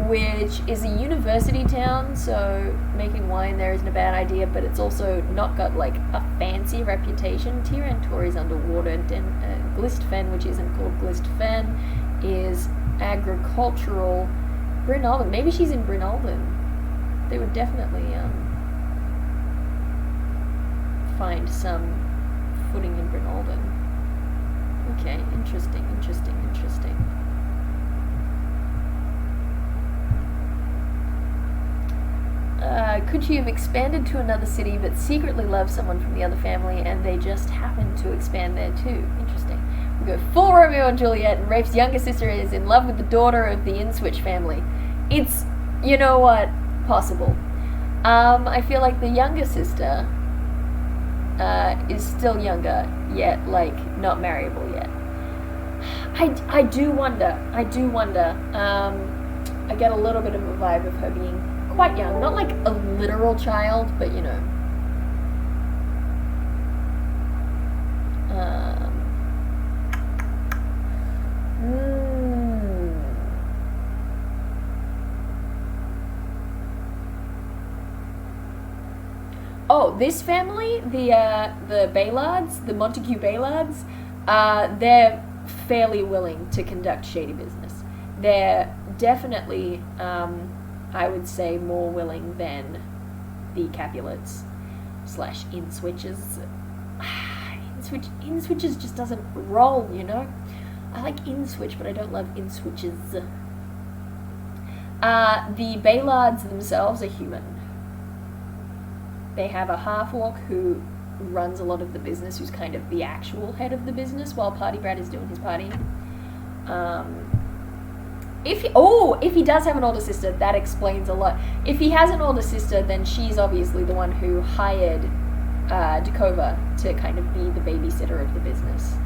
Speaker 1: which is a university town, so making wine there isn't a bad idea, but it's also not got like a fancy reputation. Tyrantor is underwater. Glistfen, which isn't called Glistfen, is agricultural. Bryn Alden, maybe she's in Bryn Alden. They would definitely find some footing in Bryn Alden. Okay, interesting. Could she have expanded to another city but secretly loved someone from the other family and they just happened to expand there too? Interesting. We go full Romeo and Juliet, and Rafe's younger sister is in love with the daughter of the Inswitch family. It's, you know what, possible. I feel like the younger sister is still younger, yet, like, not marryable yet. I do wonder. I get a little bit of a vibe of her being quite young. Not like a literal child, but, you know. Oh, this family, the Baylards, the Montague Baylards, they're fairly willing to conduct shady business. They're definitely, I would say, more willing than the Capulets / Inswitches. Inswitches just doesn't roll, you know? I like Inswitch, but I don't love Inswitches. The Baylards themselves are human. They have a half-orc who runs a lot of the business, who's kind of the actual head of the business while Party Brad is doing his party. If he does have an older sister, that explains a lot. If he has an older sister, then she's obviously the one who hired Dakova to kind of be the babysitter of the business.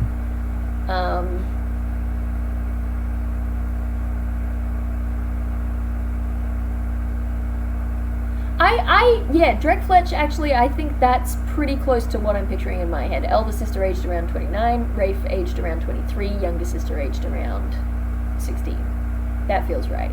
Speaker 1: Drek Fletch, actually, I think that's pretty close to what I'm picturing in my head. Elder sister aged around 29, Rafe aged around 23, younger sister aged around 16. That feels right.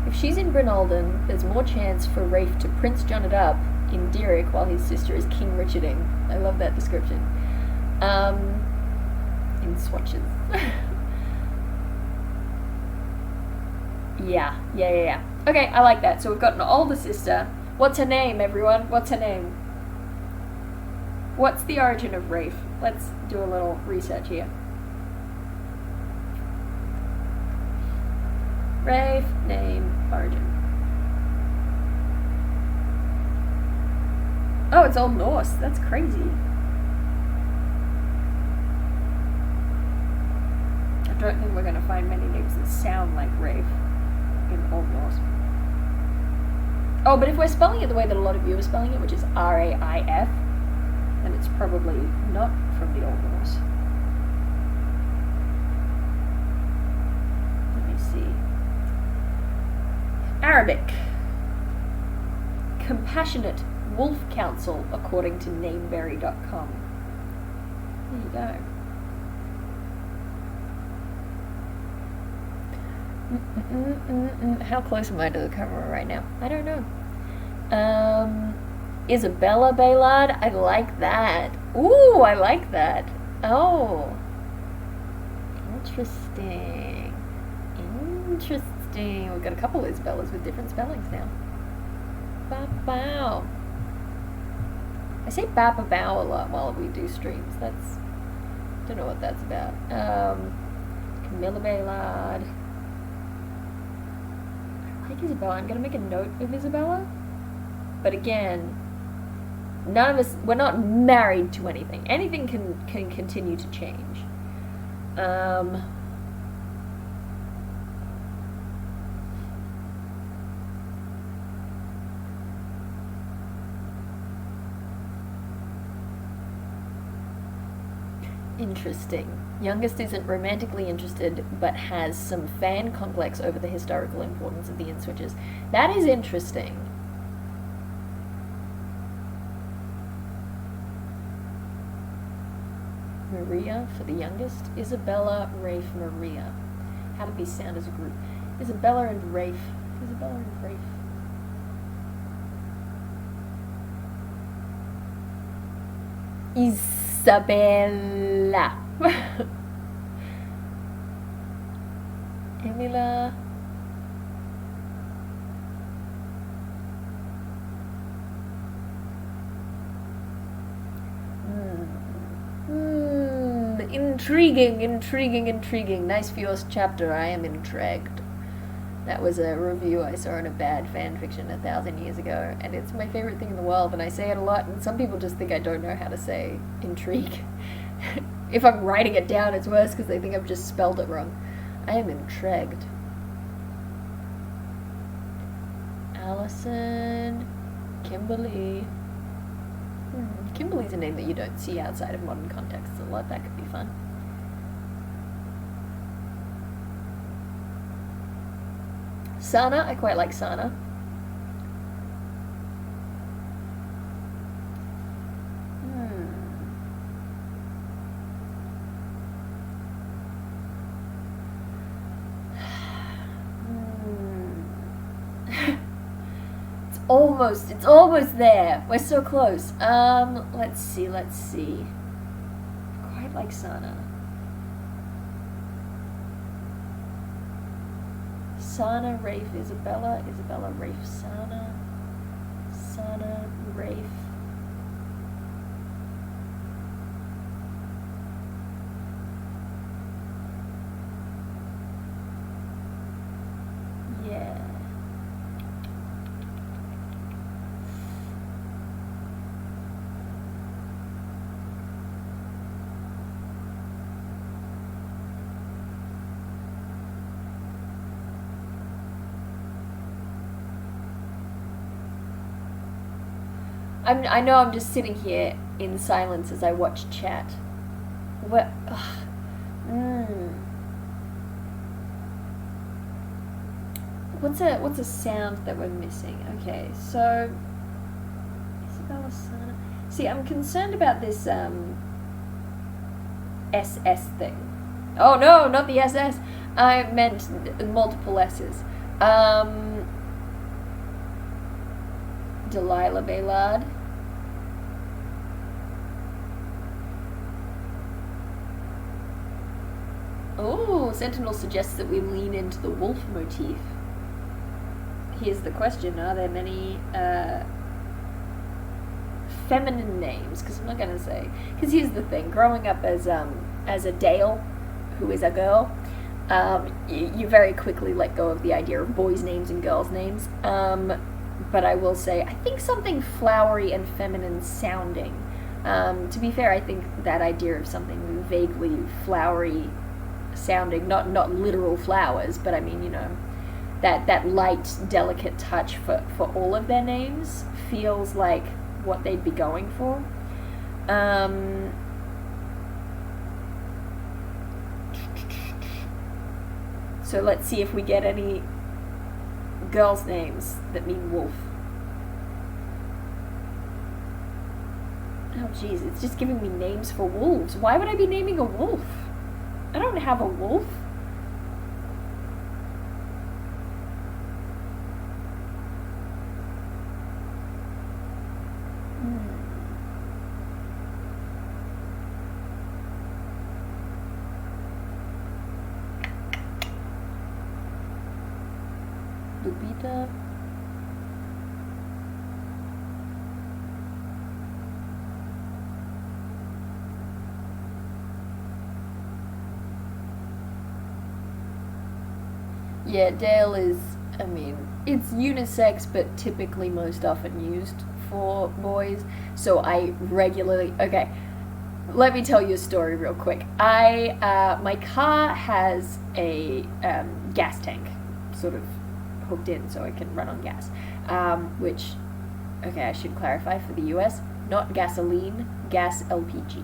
Speaker 1: If she's in Bryn Alden, there's more chance for Rafe to Prince John it up in Derek while his sister is King Richarding. I love that description. In swatches. Yeah. Okay, I like that. So we've got an older sister. What's her name, everyone? What's her name? What's the origin of Rafe? Let's do a little research here. Rafe, name, origin. Oh, it's Old Norse. That's crazy. I don't think we're going to find many names that sound like Rafe in Old Norse. Oh, but if we're spelling it the way that a lot of you are spelling it, which is R-A-I-F, then it's probably not from the Old Norse. Let me see. Arabic. Compassionate Wolf Council, according to Nameberry.com. There you go. How close am I to the camera right now? I don't know. Isabella Baylard? I like that. Ooh, I like that. Oh. Interesting. We've got a couple of Isabellas with different spellings now. Ba-bow. I say ba-ba-bow a lot while we do streams. Don't know what that's about. Camilla Baylard. I like Isabella. I'm going to make a note of Isabella. But again, none of us, we're not married to anything. Anything can continue to change. Interesting. Youngest isn't romantically interested, but has some fan complex over the historical importance of the Inswitches. That is interesting. Maria for the youngest. Isabella, Rafe, Maria. How did these sound as a group? Isabella and Rafe. Isabella. Emila. Intriguing. Nice first chapter. I am intrigued. That was a review I saw in a bad fan fiction 1,000 years ago, and it's my favorite thing in the world, and I say it a lot, and some people just think I don't know how to say intrigue. If I'm writing it down, it's worse because they think I've just spelled it wrong. I am intrigued. Allison, Kimberly. Kimberly's a name that you don't see outside of modern contexts a lot. That could be fun. Sana, I quite like Sana. It's almost there. We're so close. Let's see. Quite like Sana. Sana, Rafe, Isabella, Rafe, Sana, Rafe. Yeah. I know I'm just sitting here in silence as I watch chat. What? What's a sound that we're missing? Okay, so Isabella Sana. See, I'm concerned about this SS thing. Oh no, not the SS. I meant multiple S's. Delilah Baylard. Oh, Sentinel suggests that we lean into the wolf motif. Here's the question: are there many feminine names? Because I'm not gonna say. Because here's the thing: growing up as a Dael, who is a girl, you very quickly let go of the idea of boys' names and girls' names. But I will say, I think something flowery and feminine sounding. To be fair, I think that idea of something vaguely flowery sounding, not literal flowers, but I mean, you know, that light, delicate touch for all of their names feels like what they'd be going for. So let's see if we get any girls' names that mean wolf. Oh jeez, it's just giving me names for wolves. Why would I be naming a wolf? I don't have a wolf. Lupita. Yeah, Dael is, I mean, it's unisex, but typically most often used for boys. So I regularly, okay, let me tell you a story real quick. My car has a gas tank sort of hooked in so I can run on gas, which, okay, I should clarify for the US, not gasoline, gas LPG.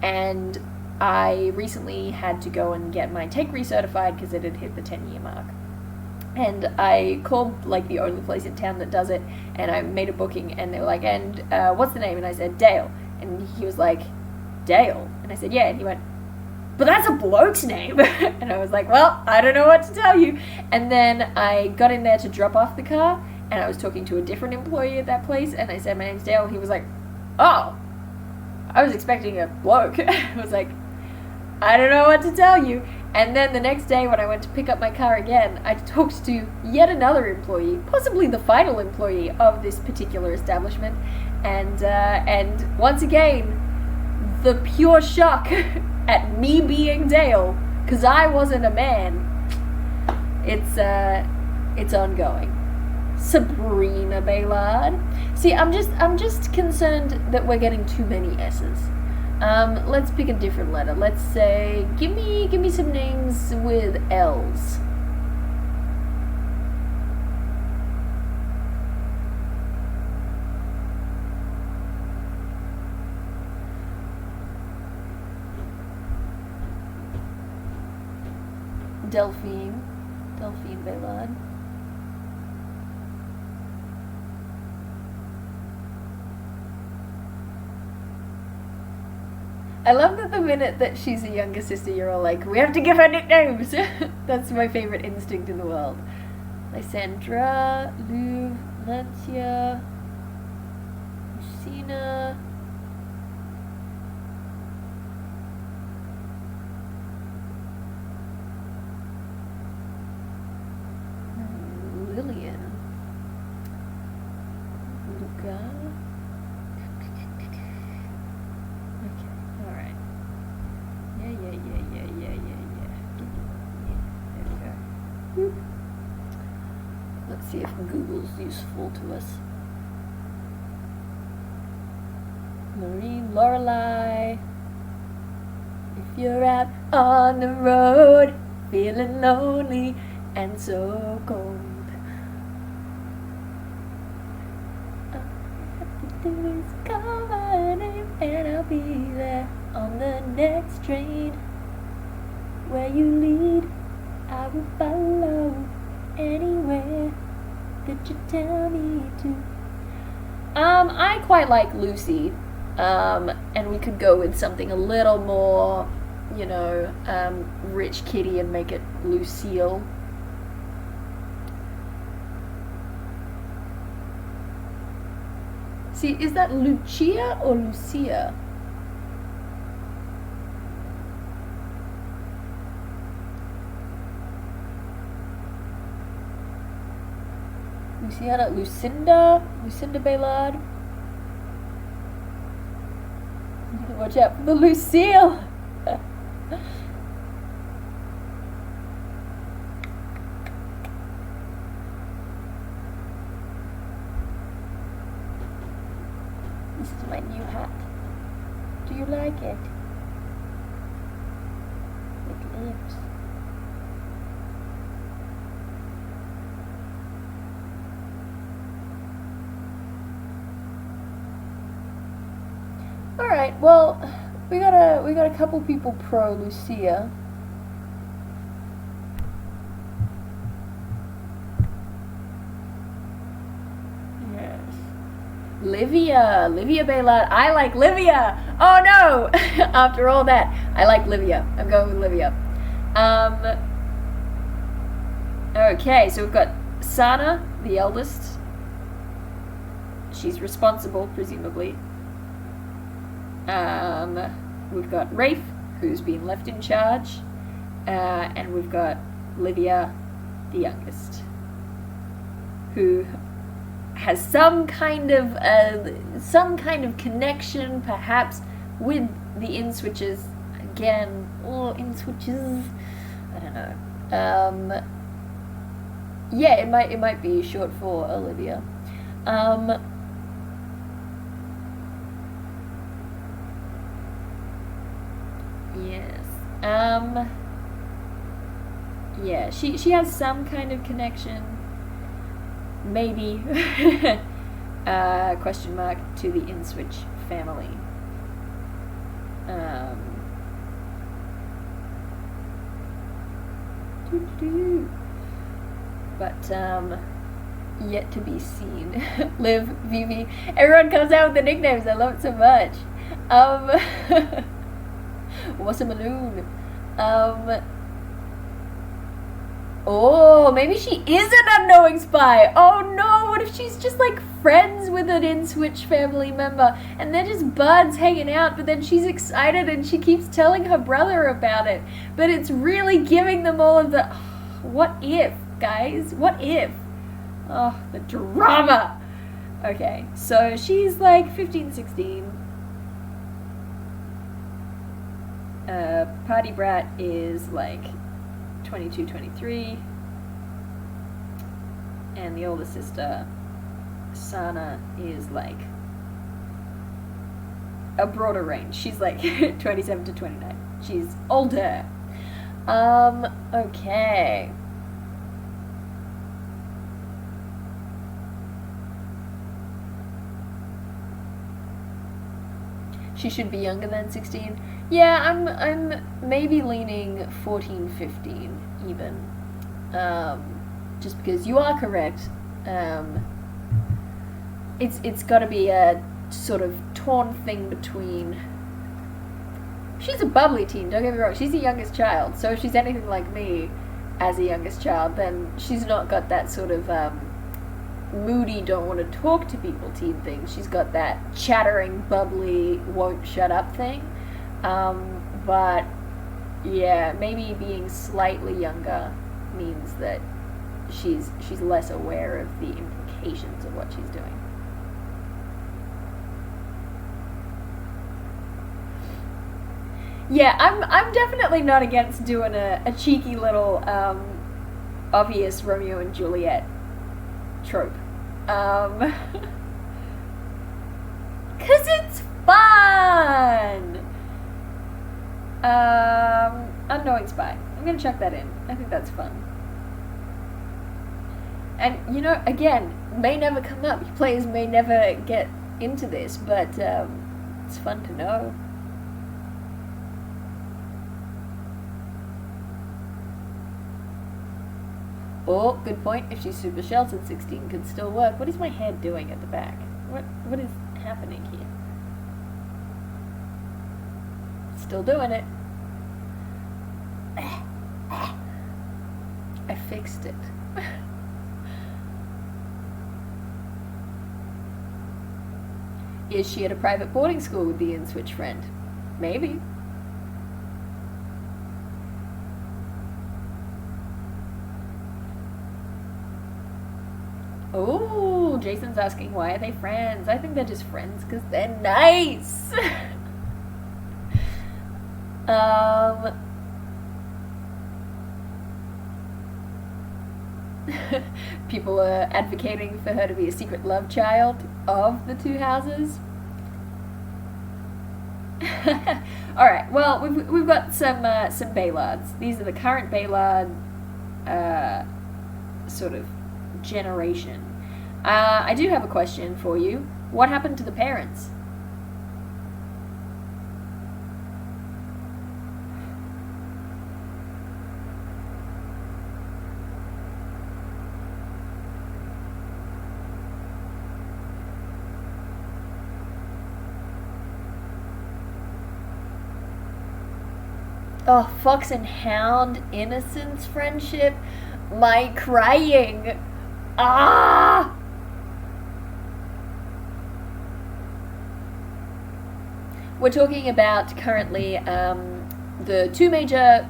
Speaker 1: And I recently had to go and get my tank recertified because it had hit the 10-year mark. And I called, like, the only place in town that does it, and I made a booking, and they were like, and what's the name? And I said, Dael. And he was like, Dael? And I said, yeah. And he went, but that's a bloke's name. And I was like, well, I don't know what to tell you. And then I got in there to drop off the car, and I was talking to a different employee at that place, and I said, my name's Dael. He was like, oh, I was expecting a bloke. I was like, I don't know what to tell you. And then the next day when I went to pick up my car again, I talked to yet another employee, possibly the final employee of this particular establishment. And once again, the pure shock at me being Dael, because I wasn't a man, It's ongoing. Sabrina Baylard. See, I'm just concerned that we're getting too many S's. Let's pick a different letter. Let's say, give me some names with L's. Delphine Baylard. I love that the minute that she's a younger sister, you're all like, we have to give her nicknames. That's my favorite instinct in the world. Lysandra, Louv, Lancia, Lucina. Lillian. Luca. Okay, alright. Yeah. There we go. Whoop. Let's see if Google's useful to us. Marie, Lorelei. If you're out on the road, feeling lonely and so cold, all you have to do is call my name and I'll be there on the next train. Where you lead, I will follow anywhere that you tell me to. I quite like Lucy, and we could go with something a little more, rich kitty and make it Lucille. See, is that Lucia or Lucia? Luciana, Lucinda Baylard. Watch out for the Lucille. This is my new hat. Do you like it? It lives. Alright, well, we got a couple people pro Lucia. Yes. Livia Baylard. I like Livia. Oh no! After all that, I like Livia. I'm going with Livia. Okay, so we've got Sana, the eldest. She's responsible, presumably. We've got Rafe, who's been left in charge, and we've got Livia, the youngest, who has some kind of connection, perhaps, with the in-switches. Again, in-switches. I don't know. Yeah, it might be short for Olivia. Yes. Yeah, she has some kind of connection. Maybe. Question mark to the in-switch family. But, yet to be seen. Liv, Vivi. Everyone comes out with the nicknames. I love it so much. What's a balloon? Oh, maybe she is an unknowing spy. Oh no, what if she's just like friends with an in-switch family member and they're just buds hanging out, but then she's excited and she keeps telling her brother about it, but it's really giving them all of the what if, guys? What if? Oh, the drama. Okay, so she's like 15, 16. Party Brat is like 22, 23. and the older sister, Sana, is like a broader range. She's like 27 to 29. She's older. Okay. She should be younger than 16. Yeah, I'm maybe leaning 14, 15 even. Just because you are correct. It's got to be a sort of torn thing between. She's a bubbly teen, don't get me wrong. She's the youngest child, so if she's anything like me as a youngest child, then she's not got that sort of moody, don't want to talk to people teen thing. She's got that chattering, bubbly, won't shut up thing. But yeah, maybe being slightly younger means that she's less aware of the implications of what she's doing. Yeah, I'm definitely not against doing a cheeky little obvious Romeo and Juliet trope. 'Cause it's fun! Unknowing Spy. I'm gonna chuck that in. I think that's fun. And, you know, again, may never come up. Players may never get into this, but it's fun to know. Oh, good point. If she's super sheltered, 16 could still work. What is my head doing at the back? What is happening here? Still doing it. I fixed it. Is she at a private boarding school with the in-switch friend? Maybe. Oh, Jason's asking why are they friends? I think they're just friends because they're nice. People are advocating for her to be a secret love child of the two houses. Alright, well, we've got some Baylards. These are the current Baylard sort of generation. I do have a question for you. What happened to the parents? Oh, Fox and Hound, Innocence friendship. My crying. Ah! We're talking about currently the two major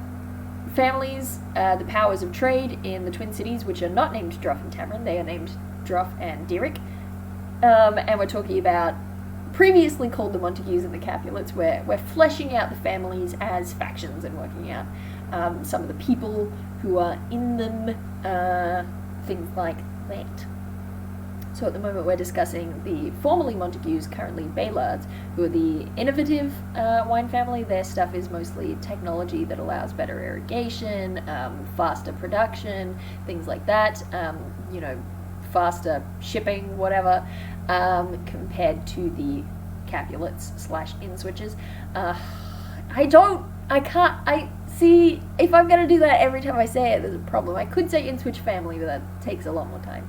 Speaker 1: families, the powers of trade in the Twin Cities, which are not named Droff and Tamron. They are named Droff and Derek. And we're talking about previously called the Montagues and the Capulets, where we're fleshing out the families as factions and working out some of the people who are in them, things like that. So at the moment we're discussing the formerly Montagues, currently Baylards, who are the innovative wine family. Their stuff is mostly technology that allows better irrigation, faster production, things like that, faster shipping, whatever, compared to the Capulets / in-switches. See, if I'm going to do that every time I say it, there's a problem. I could say in-switch family, but that takes a lot more time.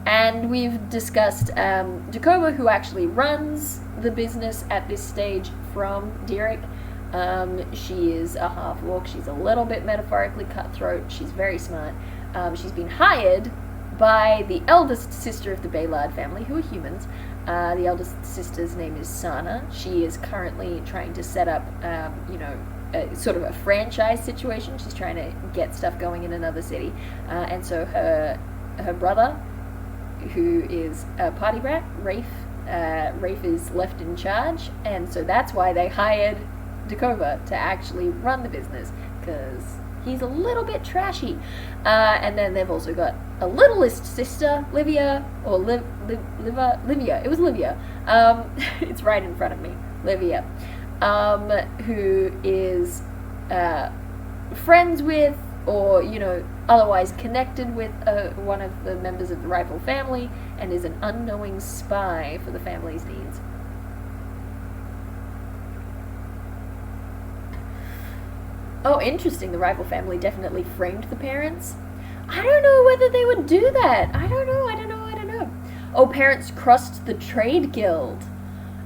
Speaker 1: And we've discussed Jacoba, who actually runs the business at this stage from Derek. She is a half-orc. She's a little bit metaphorically cutthroat. She's very smart. She's been hired by the eldest sister of the Baylard family, who are humans. The eldest sister's name is Sana. She is currently trying to set up, sort of a franchise situation. She's trying to get stuff going in another city. And so her brother, who is a party brat, Rafe is left in charge. And so that's why they hired Jacoba to actually run the business, because he's a little bit trashy. And then they've also got a littlest sister, Livia, or Livia, it was Livia, it's right in front of me, Livia, who is friends with, or, you know, otherwise connected with one of the members of the rival family, and is an unknowing spy for the family's needs. Oh, interesting. The rival family definitely framed the parents. I don't know whether they would do that. I don't know. Oh, parents crossed the trade guild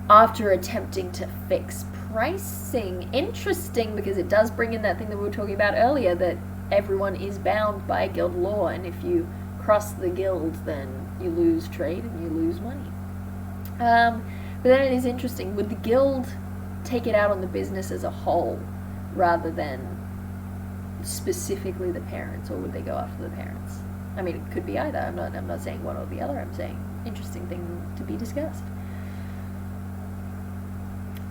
Speaker 1: after attempting to fix pricing. Interesting, because it does bring in that thing that we were talking about earlier, that everyone is bound by guild law, and if you cross the guild, then you lose trade and you lose money. But then it is interesting. Would the guild take it out on the business as a whole, rather than specifically the parents, or would they go after the parents? I mean, it could be either. I'm not saying one or the other. I'm saying interesting thing to be discussed.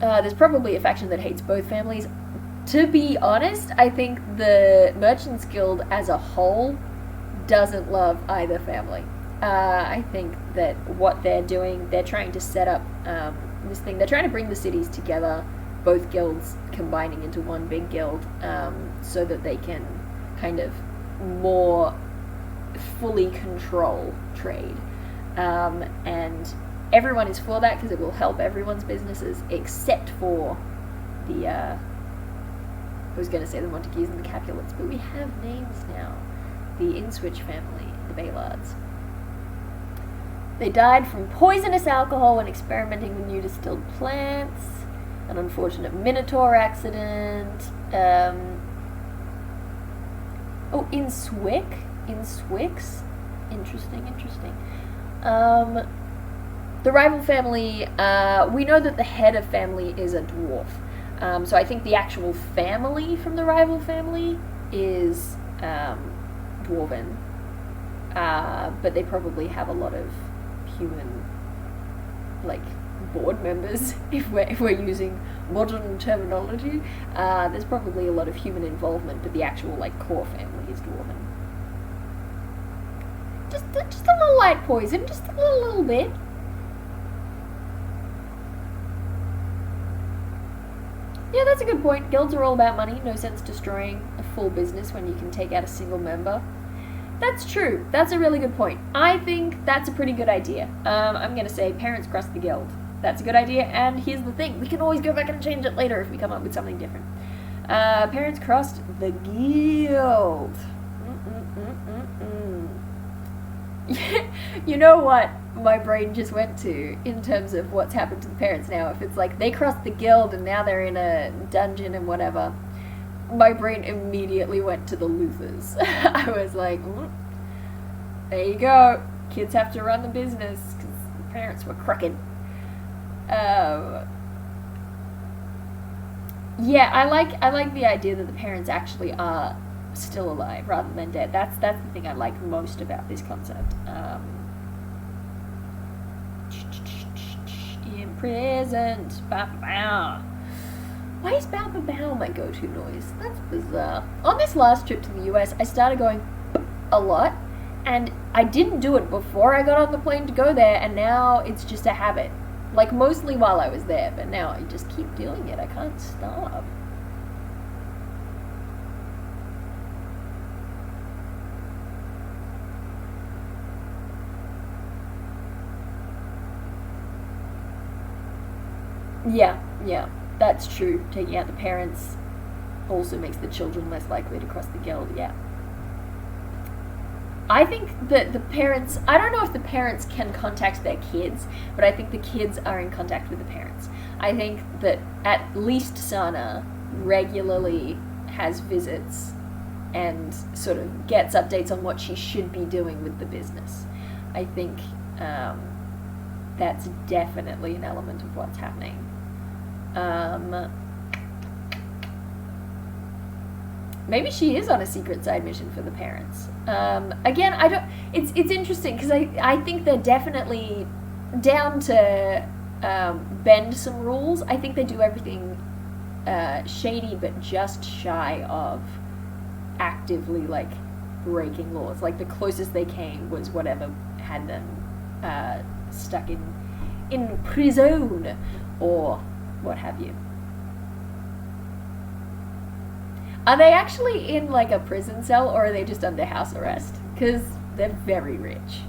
Speaker 1: There's probably a faction that hates both families. To be honest, I think the Merchants Guild as a whole doesn't love either family. I think that what they're doing, they're trying to set up this thing. They're trying to bring the cities together, both guilds combining into one big guild, so that they can kind of more fully control trade. And everyone is for that because it will help everyone's businesses, except for the, I was going to say the Montagues and the Capulets, but we have names now. The Inswitch family, the Baylards. They died from poisonous alcohol when experimenting with new distilled plants. An unfortunate Minotaur accident. Inswix. Interesting. The rival family, we know that the head of family is a dwarf. So I think the actual family from the rival family is dwarven. But they probably have a lot of human, like, board members, if we're using modern terminology. There's probably a lot of human involvement, but the actual, like, core family is dwarven. Just a little light poison, just a little bit. Yeah, that's a good point. Guilds are all about money. No sense destroying a full business when you can take out a single member. That's true. That's a really good point. I think that's a pretty good idea. I'm going to say parents cross the guild. That's a good idea, and here's the thing. We can always go back and change it later if we come up with something different. Parents crossed the guild. You know what my brain just went to in terms of what's happened to the parents now? If it's like they crossed the guild and now they're in a dungeon and whatever, my brain immediately went to the Luthers. I was like, there you go. Kids have to run the business because the parents were crooked. Yeah, I like the idea that the parents actually are still alive rather than dead. That's the thing I like most about this concept. Imprisoned. Why is bow bow bow my go-to noise? That's bizarre. On this last trip to the US, I started going a lot, and I didn't do it before I got on the plane to go there, and now it's just a habit. Like, mostly while I was there, but now I just keep doing it. I can't stop. Yeah, that's true. Taking out the parents also makes the children less likely to cross the guild, yeah. I think that the parents, I don't know if the parents can contact their kids, but I think the kids are in contact with the parents. I think that at least Sana regularly has visits and sort of gets updates on what she should be doing with the business. I think that's definitely an element of what's happening. Maybe she is on a secret side mission for the parents. Again, I don't. It's interesting because I think they're definitely down to bend some rules. I think they do everything shady, but just shy of actively like breaking laws. Like, the closest they came was whatever had them stuck in prison or what have you. Are they actually in, like, a prison cell, or are they just under house arrest? Because they're very rich.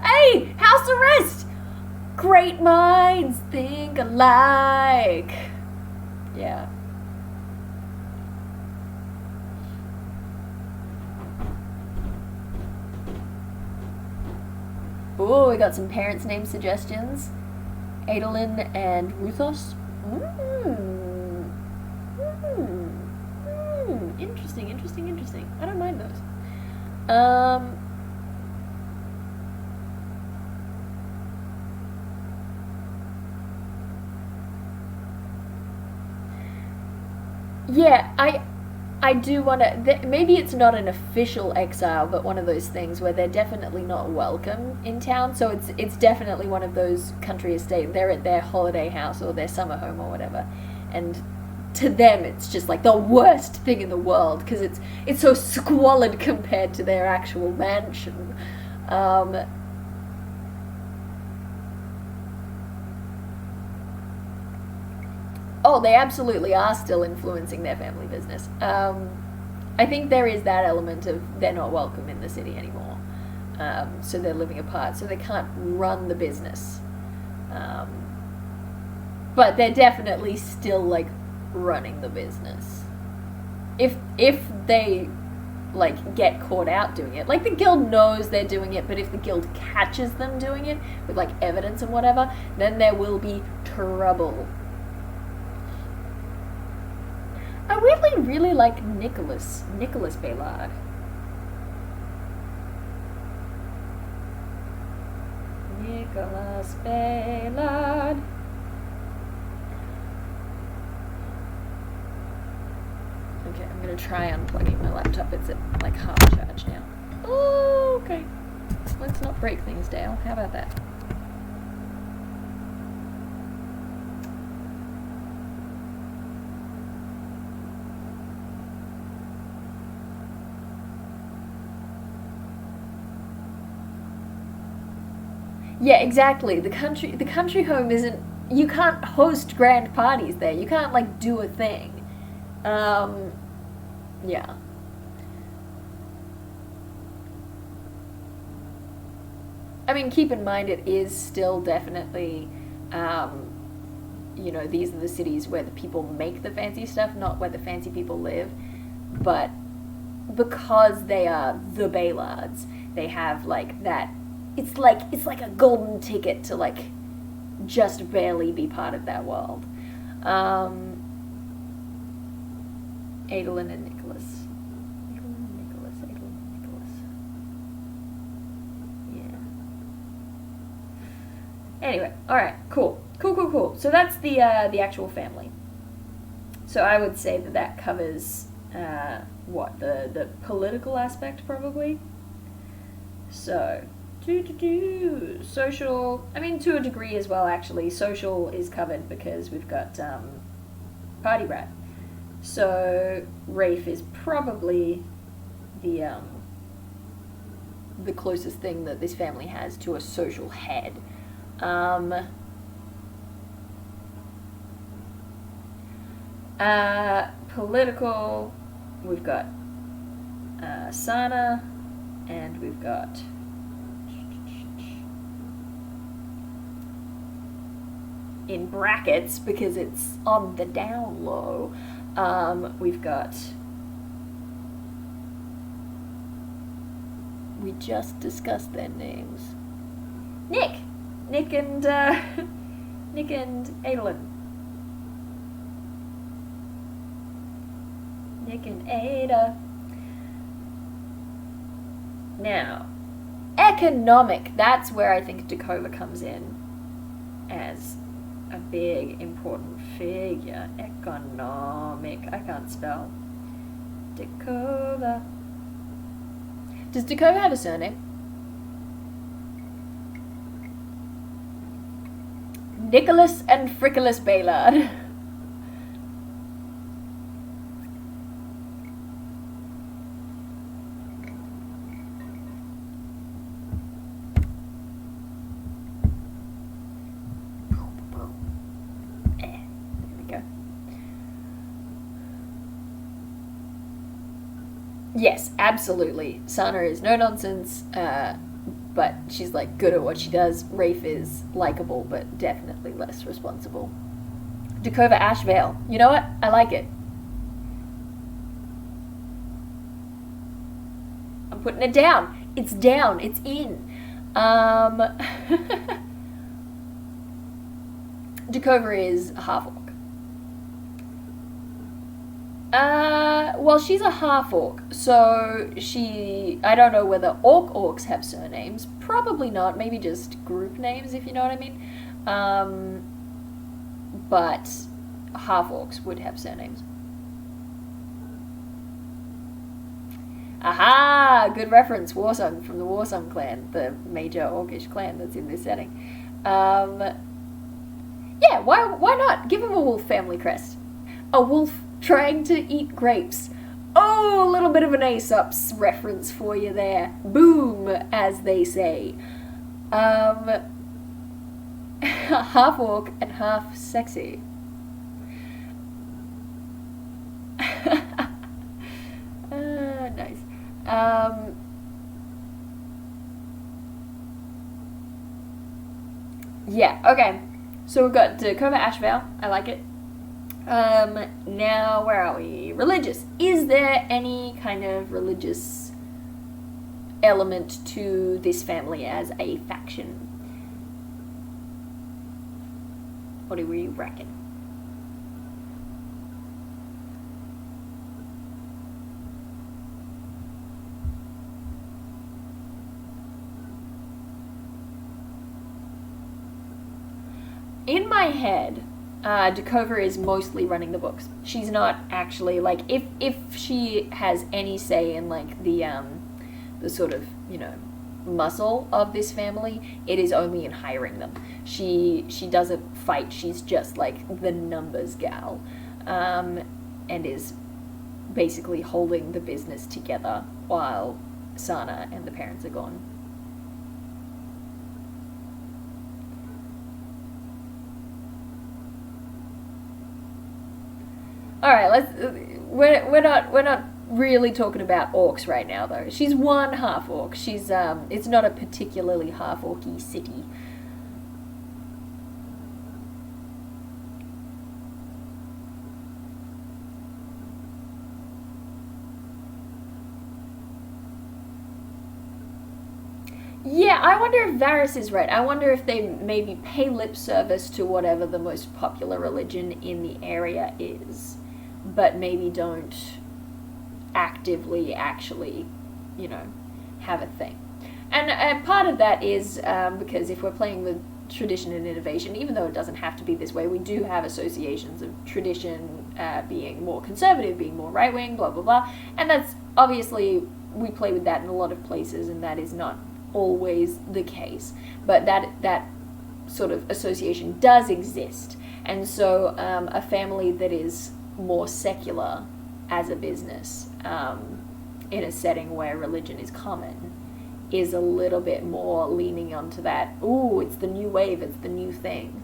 Speaker 1: Hey! House arrest! Great minds think alike. Yeah. Oh, we got some parents' name suggestions. Adolin and Ruthos. Interesting. I don't mind those. Yeah, I do want to... Maybe it's not an official exile, but one of those things where they're definitely not welcome in town. So it's definitely one of those country estate. They're at their holiday house or their summer home or whatever. And to them, it's just like the worst thing in the world because it's so squalid compared to their actual mansion. Oh, they absolutely are still influencing their family business. I think there is that element of they're not welcome in the city anymore. So they're living apart, so they can't run the business. But they're definitely still, like, running the business. If they, like, get caught out doing it, like, the guild knows they're doing it, but if the guild catches them doing it with, like, evidence and whatever, then there will be trouble. I weirdly really like Nicholas Baylard. Nicholas Baylard. Okay, I'm gonna try unplugging my laptop. It's at like half charge now. Oh, okay. Let's not break things, Dale. How about that? Yeah, exactly. The country home isn't... You can't host grand parties there. You can't, like, do a thing. Yeah. I mean, keep in mind it is still definitely, you know, these are the cities where the people make the fancy stuff, not where the fancy people live. But because they are the Baylards, they have, like, that... It's like a golden ticket to, like, just barely be part of that world. Adolin and Nicholas. Nicholas. Yeah. Anyway, alright, cool. So that's the actual family. So I would say that covers, what, the political aspect, probably? So... Social, I mean, to a degree as well, actually. Social is covered because we've got Party Brat. So Rafe is probably the closest thing that this family has to a social head. Political, we've got Sana, and we've got... in brackets, because it's on the down low, we've got... We just discussed their names. Nick and Adolin. Nick and Ada. Now, economic, that's where I think Dakova comes in as a big, important figure. Economic. I can't spell. Dakova. Does Dakova have a surname? Nicholas and Frickolas Baylard. Yes, absolutely. Sana is no nonsense, but she's like good at what she does. Rafe is likable, but definitely less responsible. Dakova Ashvale. You know what? I like it. I'm putting it down. It's down. It's in. Dakova is a half orc. Well, she's a half orc, so I don't know whether orcs have surnames. Probably not. Maybe just group names, if you know what I mean. But half orcs would have surnames. Aha! Good reference. Warsong from the Warsong clan, the major orcish clan that's in this setting. Yeah, why not? Give him a wolf family crest. A wolf trying to eat grapes. Oh, a little bit of an Aesop's reference for you there. Boom, as they say. Half orc and half sexy. Nice. Yeah, okay. So we've got Dakota Ashvale. I like it. Now, where are we? Religious. Is there any kind of religious element to this family as a faction? What do we reckon? In my head, Dakova is mostly running the books. She's not actually like if she has any say in like the sort of muscle of this family, it is only in hiring them. She doesn't fight. She's just like the numbers gal, and is basically holding the business together while Sana and the parents are gone. All right, we're not really talking about orcs right now though. She's one half orc. She's it's not a particularly half orcy city. Yeah, I wonder if Varys is right. I wonder if they maybe pay lip service to whatever the most popular religion in the area is, but maybe don't actively actually, have a thing. And part of that is because if we're playing with tradition and innovation, even though it doesn't have to be this way, we do have associations of tradition being more conservative, being more right wing, blah blah blah, and that's obviously we play with that in a lot of places, and that is not always the case, but that sort of association does exist, and so a family that is more secular as a business in a setting where religion is common is a little bit more leaning onto that. Ooh, it's the new wave, it's the new thing.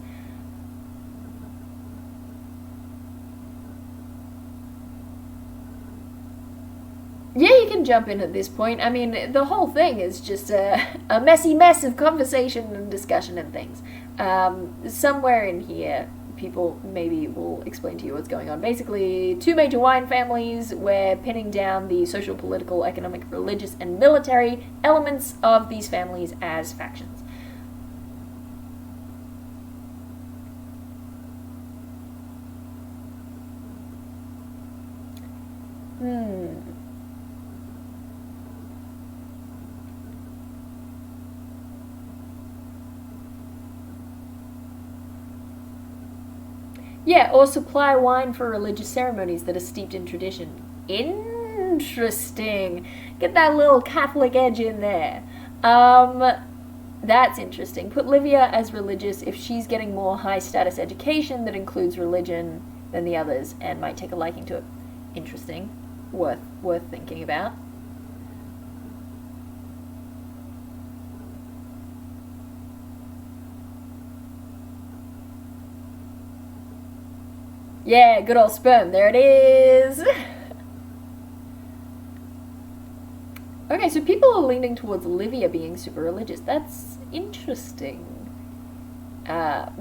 Speaker 1: Yeah, you can jump in at this point. I mean, the whole thing is just a messy mess of conversation and discussion and things. Somewhere in here, people maybe will explain to you what's going on. Basically, two major wine families, we're pinning down the social, political, economic, religious, and military elements of these families as factions. Hmm. Yeah, or supply wine for religious ceremonies that are steeped in tradition. Interesting. Get that little Catholic edge in there. That's interesting. Put Livia as religious if she's getting more high status education that includes religion than the others and might take a liking to it. Interesting. Worth thinking about. Yeah, good old sperm. There it is. Okay, so people are leaning towards Olivia being super religious. That's interesting.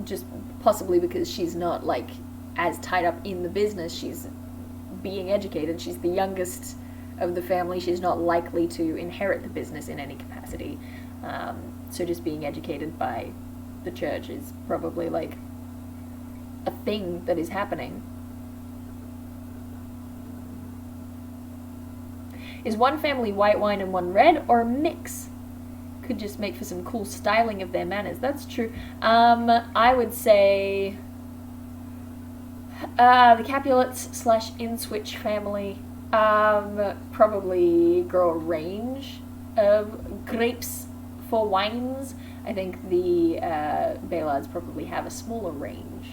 Speaker 1: Just possibly because she's not, like, as tied up in the business. She's being educated. She's the youngest of the family. She's not likely to inherit the business in any capacity. So just being educated by the church is probably, like, a thing that is happening. Is one family white wine and one red, or a mix? Could just make for some cool styling of their manners. That's true. I would say the Capulets / In-Switch family probably grow a range of grapes for wines. I think the Baylards probably have a smaller range.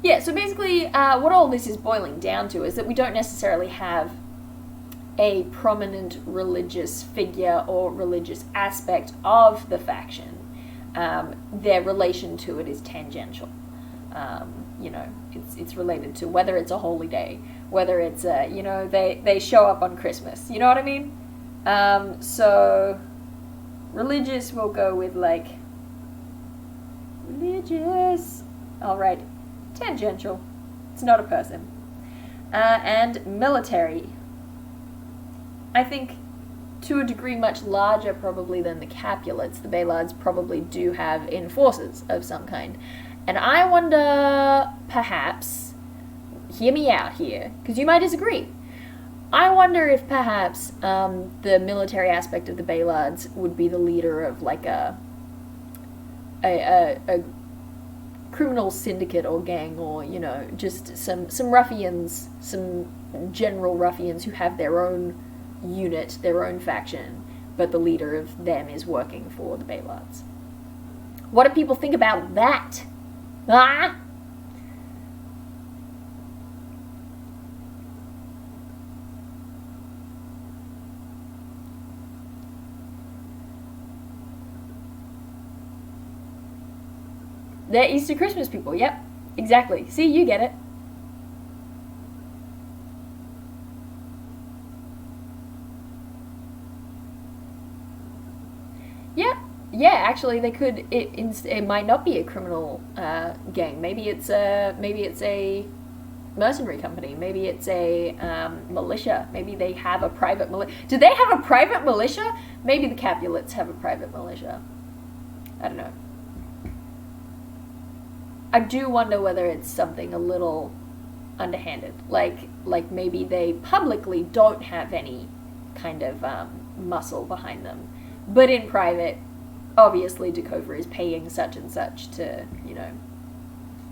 Speaker 1: Yeah, so basically what all this is boiling down to is that we don't necessarily have a prominent religious figure or religious aspect of the faction. Their relation to it is tangential. It's related to whether it's a holy day, whether it's, they show up on Christmas. You know what I mean? So religious, we'll go with, like, religious. All right. Tangential. It's not a person. And military. I think to a degree much larger probably than the Capulets. The Baylards probably do have enforcers of some kind. And I wonder, perhaps, hear me out here, because you might disagree. I wonder if perhaps the military aspect of the Baylards would be the leader of, like, a criminal syndicate or gang, or, just some ruffians, some general ruffians who have their own unit, their own faction, but the leader of them is working for the Baylards. What do people think about that? Ah? They're Easter Christmas people, yep. Exactly. See, you get it. Yeah, actually they could, it might not be a criminal gang. Maybe it's a mercenary company. Maybe it's a militia. Maybe they have a private militia. Do they have a private militia? Maybe the Capulets have a private militia. I don't know. I do wonder whether it's something a little underhanded. Like maybe they publicly don't have any kind of muscle behind them. But in private, obviously Dakota is paying such and such to,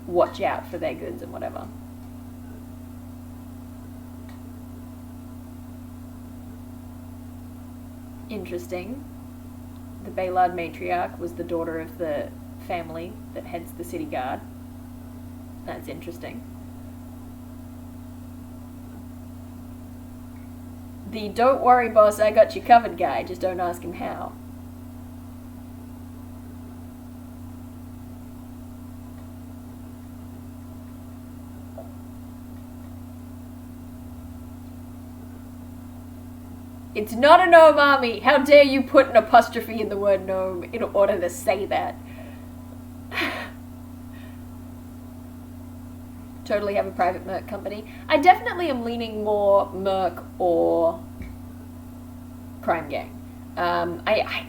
Speaker 1: watch out for their goods and whatever. Interesting. The Baylard matriarch was the daughter of the family that heads the city guard. That's interesting. The "don't worry boss, I got you covered" guy, just don't ask him how. It's not a gnome army. How dare you put an apostrophe in the word gnome in order to say that? Totally have a private merc company. I definitely am leaning more merc or crime gang.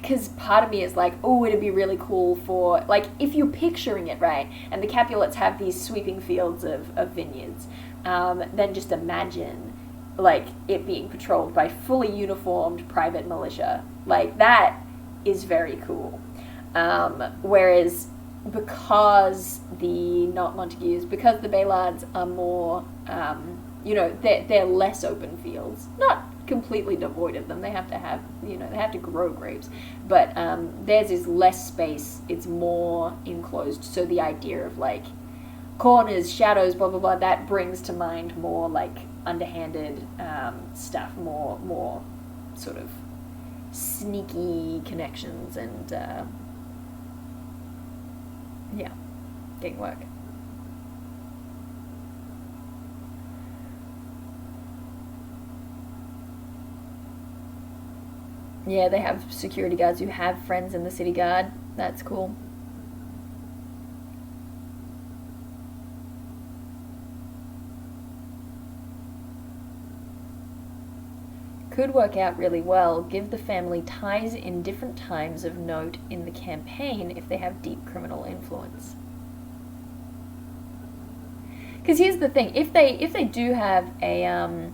Speaker 1: Because part of me is like, oh, it'd be really cool for, like, if you're picturing it right, and the Capulets have these sweeping fields of vineyards, then just imagine, like, it being patrolled by fully uniformed private militia. Like, that is very cool. Whereas, because the Baylards are more, they're less open fields. Not completely devoid of them. They have to have, they have to grow grapes. But theirs is less space. It's more enclosed. So the idea of, like, corners, shadows, blah, blah, blah, that brings to mind more, like, underhanded stuff. More sort of sneaky connections and Yeah, didn't work. Yeah, they have security guards who have friends in the city guard. That's cool. Could work out really well. Give the family ties in different times of note in the campaign if they have deep criminal influence. Because here's the thing: if they do have a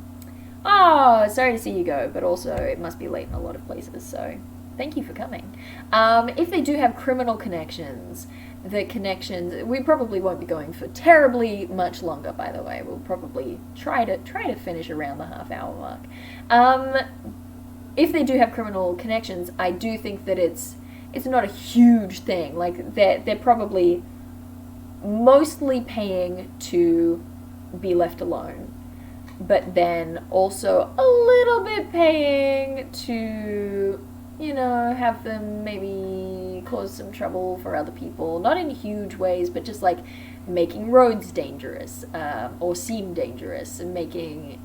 Speaker 1: oh, sorry to see you go, but also it must be late in a lot of places, so thank you for coming. If they do have criminal connections, the connections we probably won't be going for terribly much longer. By the way, we'll probably try to finish around the half-hour mark. If they do have criminal connections, I do think that it's not a huge thing. Like they're probably mostly paying to be left alone, but then also a little bit paying to, have them maybe cause some trouble for other people. Not in huge ways, but just like making roads dangerous, or seem dangerous, and making,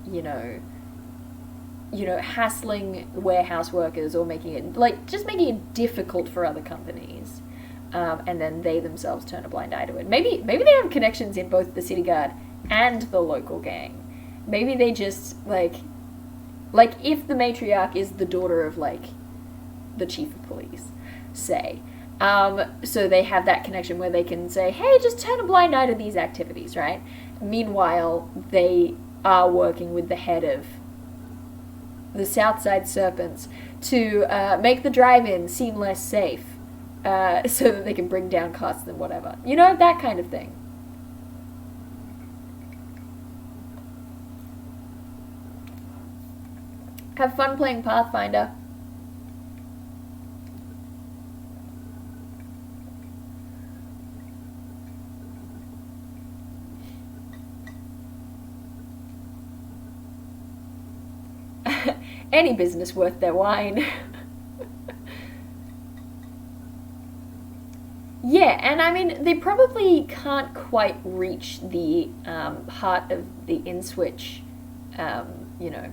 Speaker 1: hassling warehouse workers, or just making it difficult for other companies. And then they themselves turn a blind eye to it. Maybe they have connections in both the city guard and the local gang. Maybe they just like if the matriarch is the daughter of the chief of police, say, so they have that connection where they can say, hey, just turn a blind eye to these activities, right? Meanwhile, they are working with the head of the Southside Serpents to make the drive-in seem less safe, so that they can bring down costs and whatever. That kind of thing. Have fun playing Pathfinder. Any business worth their wine. Yeah, and I mean, they probably can't quite reach the heart of the InSwitch, you know,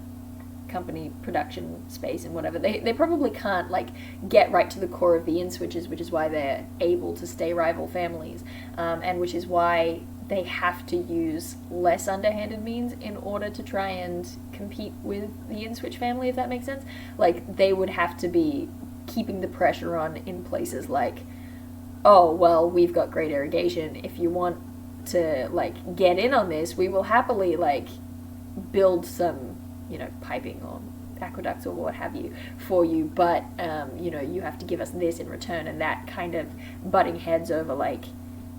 Speaker 1: company production space and whatever. They probably can't get right to the core of the InSwitches, which is why they're able to stay rival families, and which is why they have to use less underhanded means in order to try and compete with the InSwitch family, if that makes sense. They would have to be keeping the pressure on in places like, oh, well, we've got great irrigation. If you want to, get in on this, we will happily, build some, piping or aqueducts or what have you for you, but, you have to give us this in return, and that kind of butting heads over,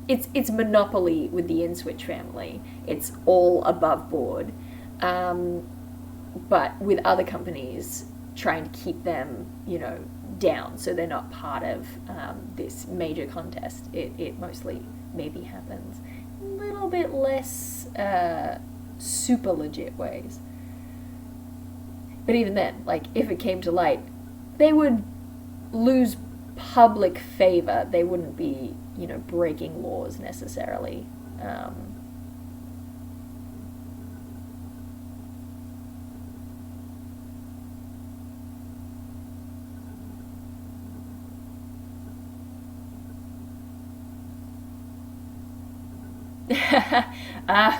Speaker 1: it's monopoly with the InSwitch family. It's all above board. But with other companies, trying to keep them, down so they're not part of this major contest. It mostly maybe happens a little bit less super legit ways. But even then, if it came to light, they would lose public favor. They wouldn't be, breaking laws necessarily.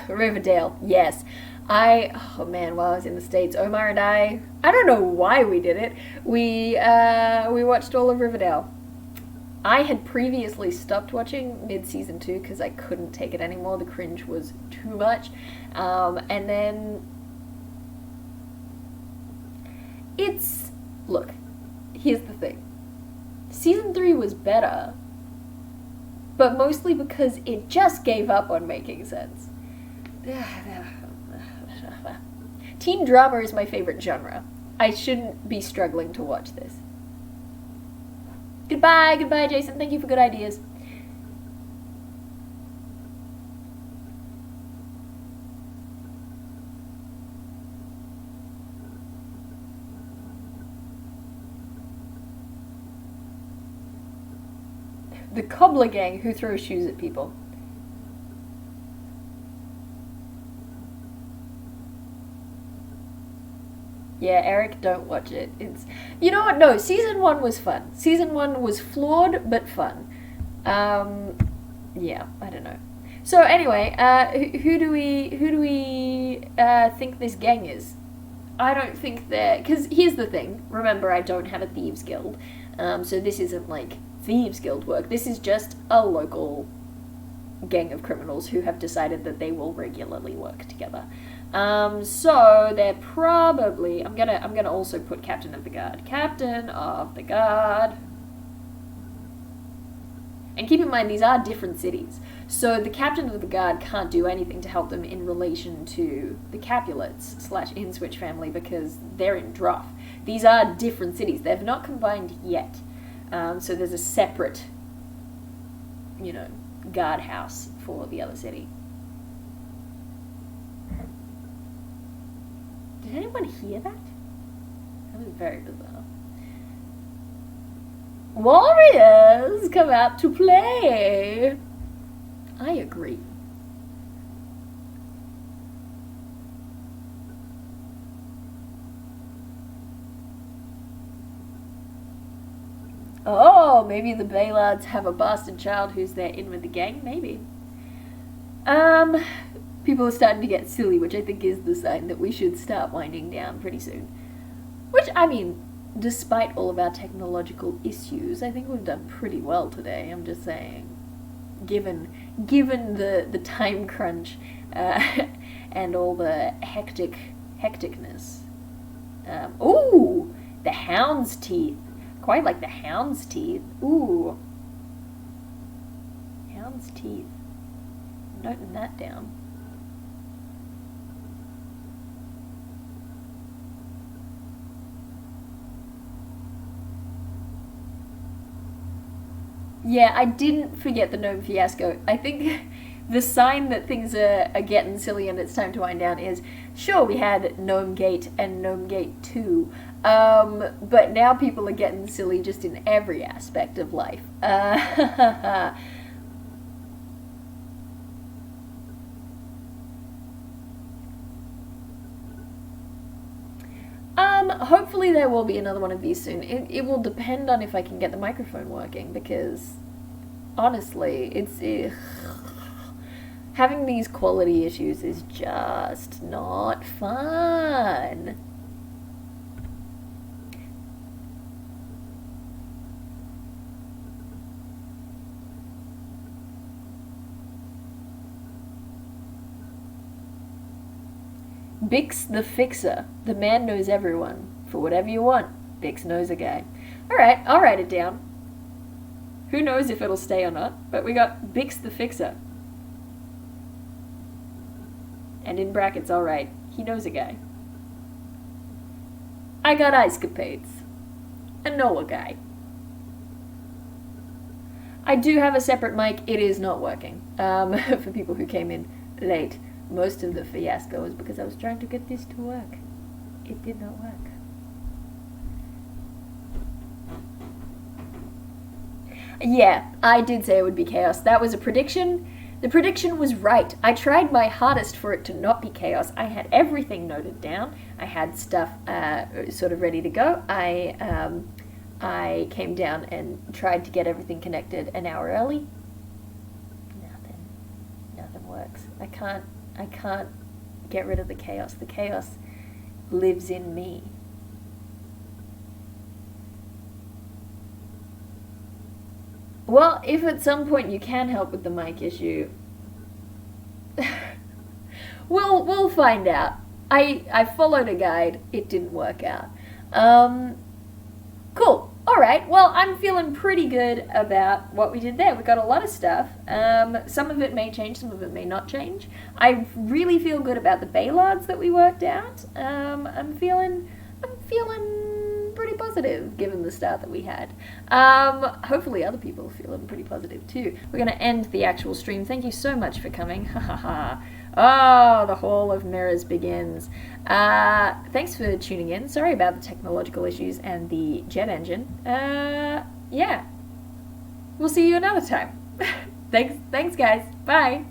Speaker 1: Riverdale, yes. Oh man, while I was in the States, Omar and I don't know why we did it. We watched all of Riverdale. I had previously stopped watching mid-season 2 because I couldn't take it anymore. The cringe was too much. And then look, here's the thing. Season 3 was better, but mostly because it just gave up on making sense. Teen drama is my favorite genre. I shouldn't be struggling to watch this. Goodbye, Jason. Thank you for good ideas. the cobbler gang who throw shoes at people. Yeah, Eric, don't watch it. It's, you know what? No, season 1 was fun. Season 1 was flawed but fun. Yeah, I don't know. So anyway, who do we think this gang is? I don't think they're, because here's the thing. Remember, I don't have a thieves guild, so this isn't like thieves guild work. This is just a local gang of criminals who have decided that they will regularly work together. So they're probably, I'm gonna also put Captain of the Guard. Captain of the Guard. And keep in mind, these are different cities. So the Captain of the Guard can't do anything to help them in relation to the Capulets / Inswitch family because they're in Druff. These are different cities. They've not combined yet. So there's a separate, guard house for the other city. Did anyone hear that? That was very bizarre. Warriors, come out to play! I agree. Oh, maybe the Baylards have a bastard child who's there in with the gang, maybe. People are starting to get silly, which I think is the sign that we should start winding down pretty soon. Which, I mean, despite all of our technological issues, I think we've done pretty well today, I'm just saying. Given the time crunch, and all the hecticness. Ooh! The hound's teeth. Quite like the hound's teeth. Ooh. Hound's teeth. Noting that down. Yeah, I didn't forget the gnome fiasco. I think the sign that things are getting silly and it's time to wind down is, sure, we had Gnome Gate and Gnome Gate 2, but now people are getting silly just in every aspect of life. Hopefully there will be another one of these soon. It will depend on if I can get the microphone working, because honestly, having these quality issues is just not fun. Bix the Fixer. The man knows everyone. For whatever you want, Bix knows a guy. Alright, I'll write it down. Who knows if it'll stay or not, but we got Bix the Fixer. And in brackets, alright, he knows a guy. I got ice capades. I know a guy. I do have a separate mic. It is not working. For people who came in late. Most of the fiasco was because I was trying to get this to work. It did not work. Yeah, I did say it would be chaos. That was a prediction. The prediction was right. I tried my hardest for it to not be chaos. I had everything noted down. I had stuff sort of ready to go. I came down and tried to get everything connected an hour early. Nothing works. I can't get rid of the chaos. The chaos lives in me. Well, if at some point you can help with the mic issue, we'll find out. I followed a guide. It didn't work out. Cool. All right. Well, I'm feeling pretty good about what we did there. We got a lot of stuff. Some of it may change, some of it may not change. I really feel good about the Baylards that we worked out. I'm feeling pretty positive given the start that we had. Hopefully other people are feeling pretty positive too. We're going to end the actual stream. Thank you so much for coming. Ha ha ha. Oh, the Hall of Mirrors begins. Thanks for tuning in. Sorry about the technological issues and the jet engine. Yeah. we'll see you another time. Thanks, guys. Bye.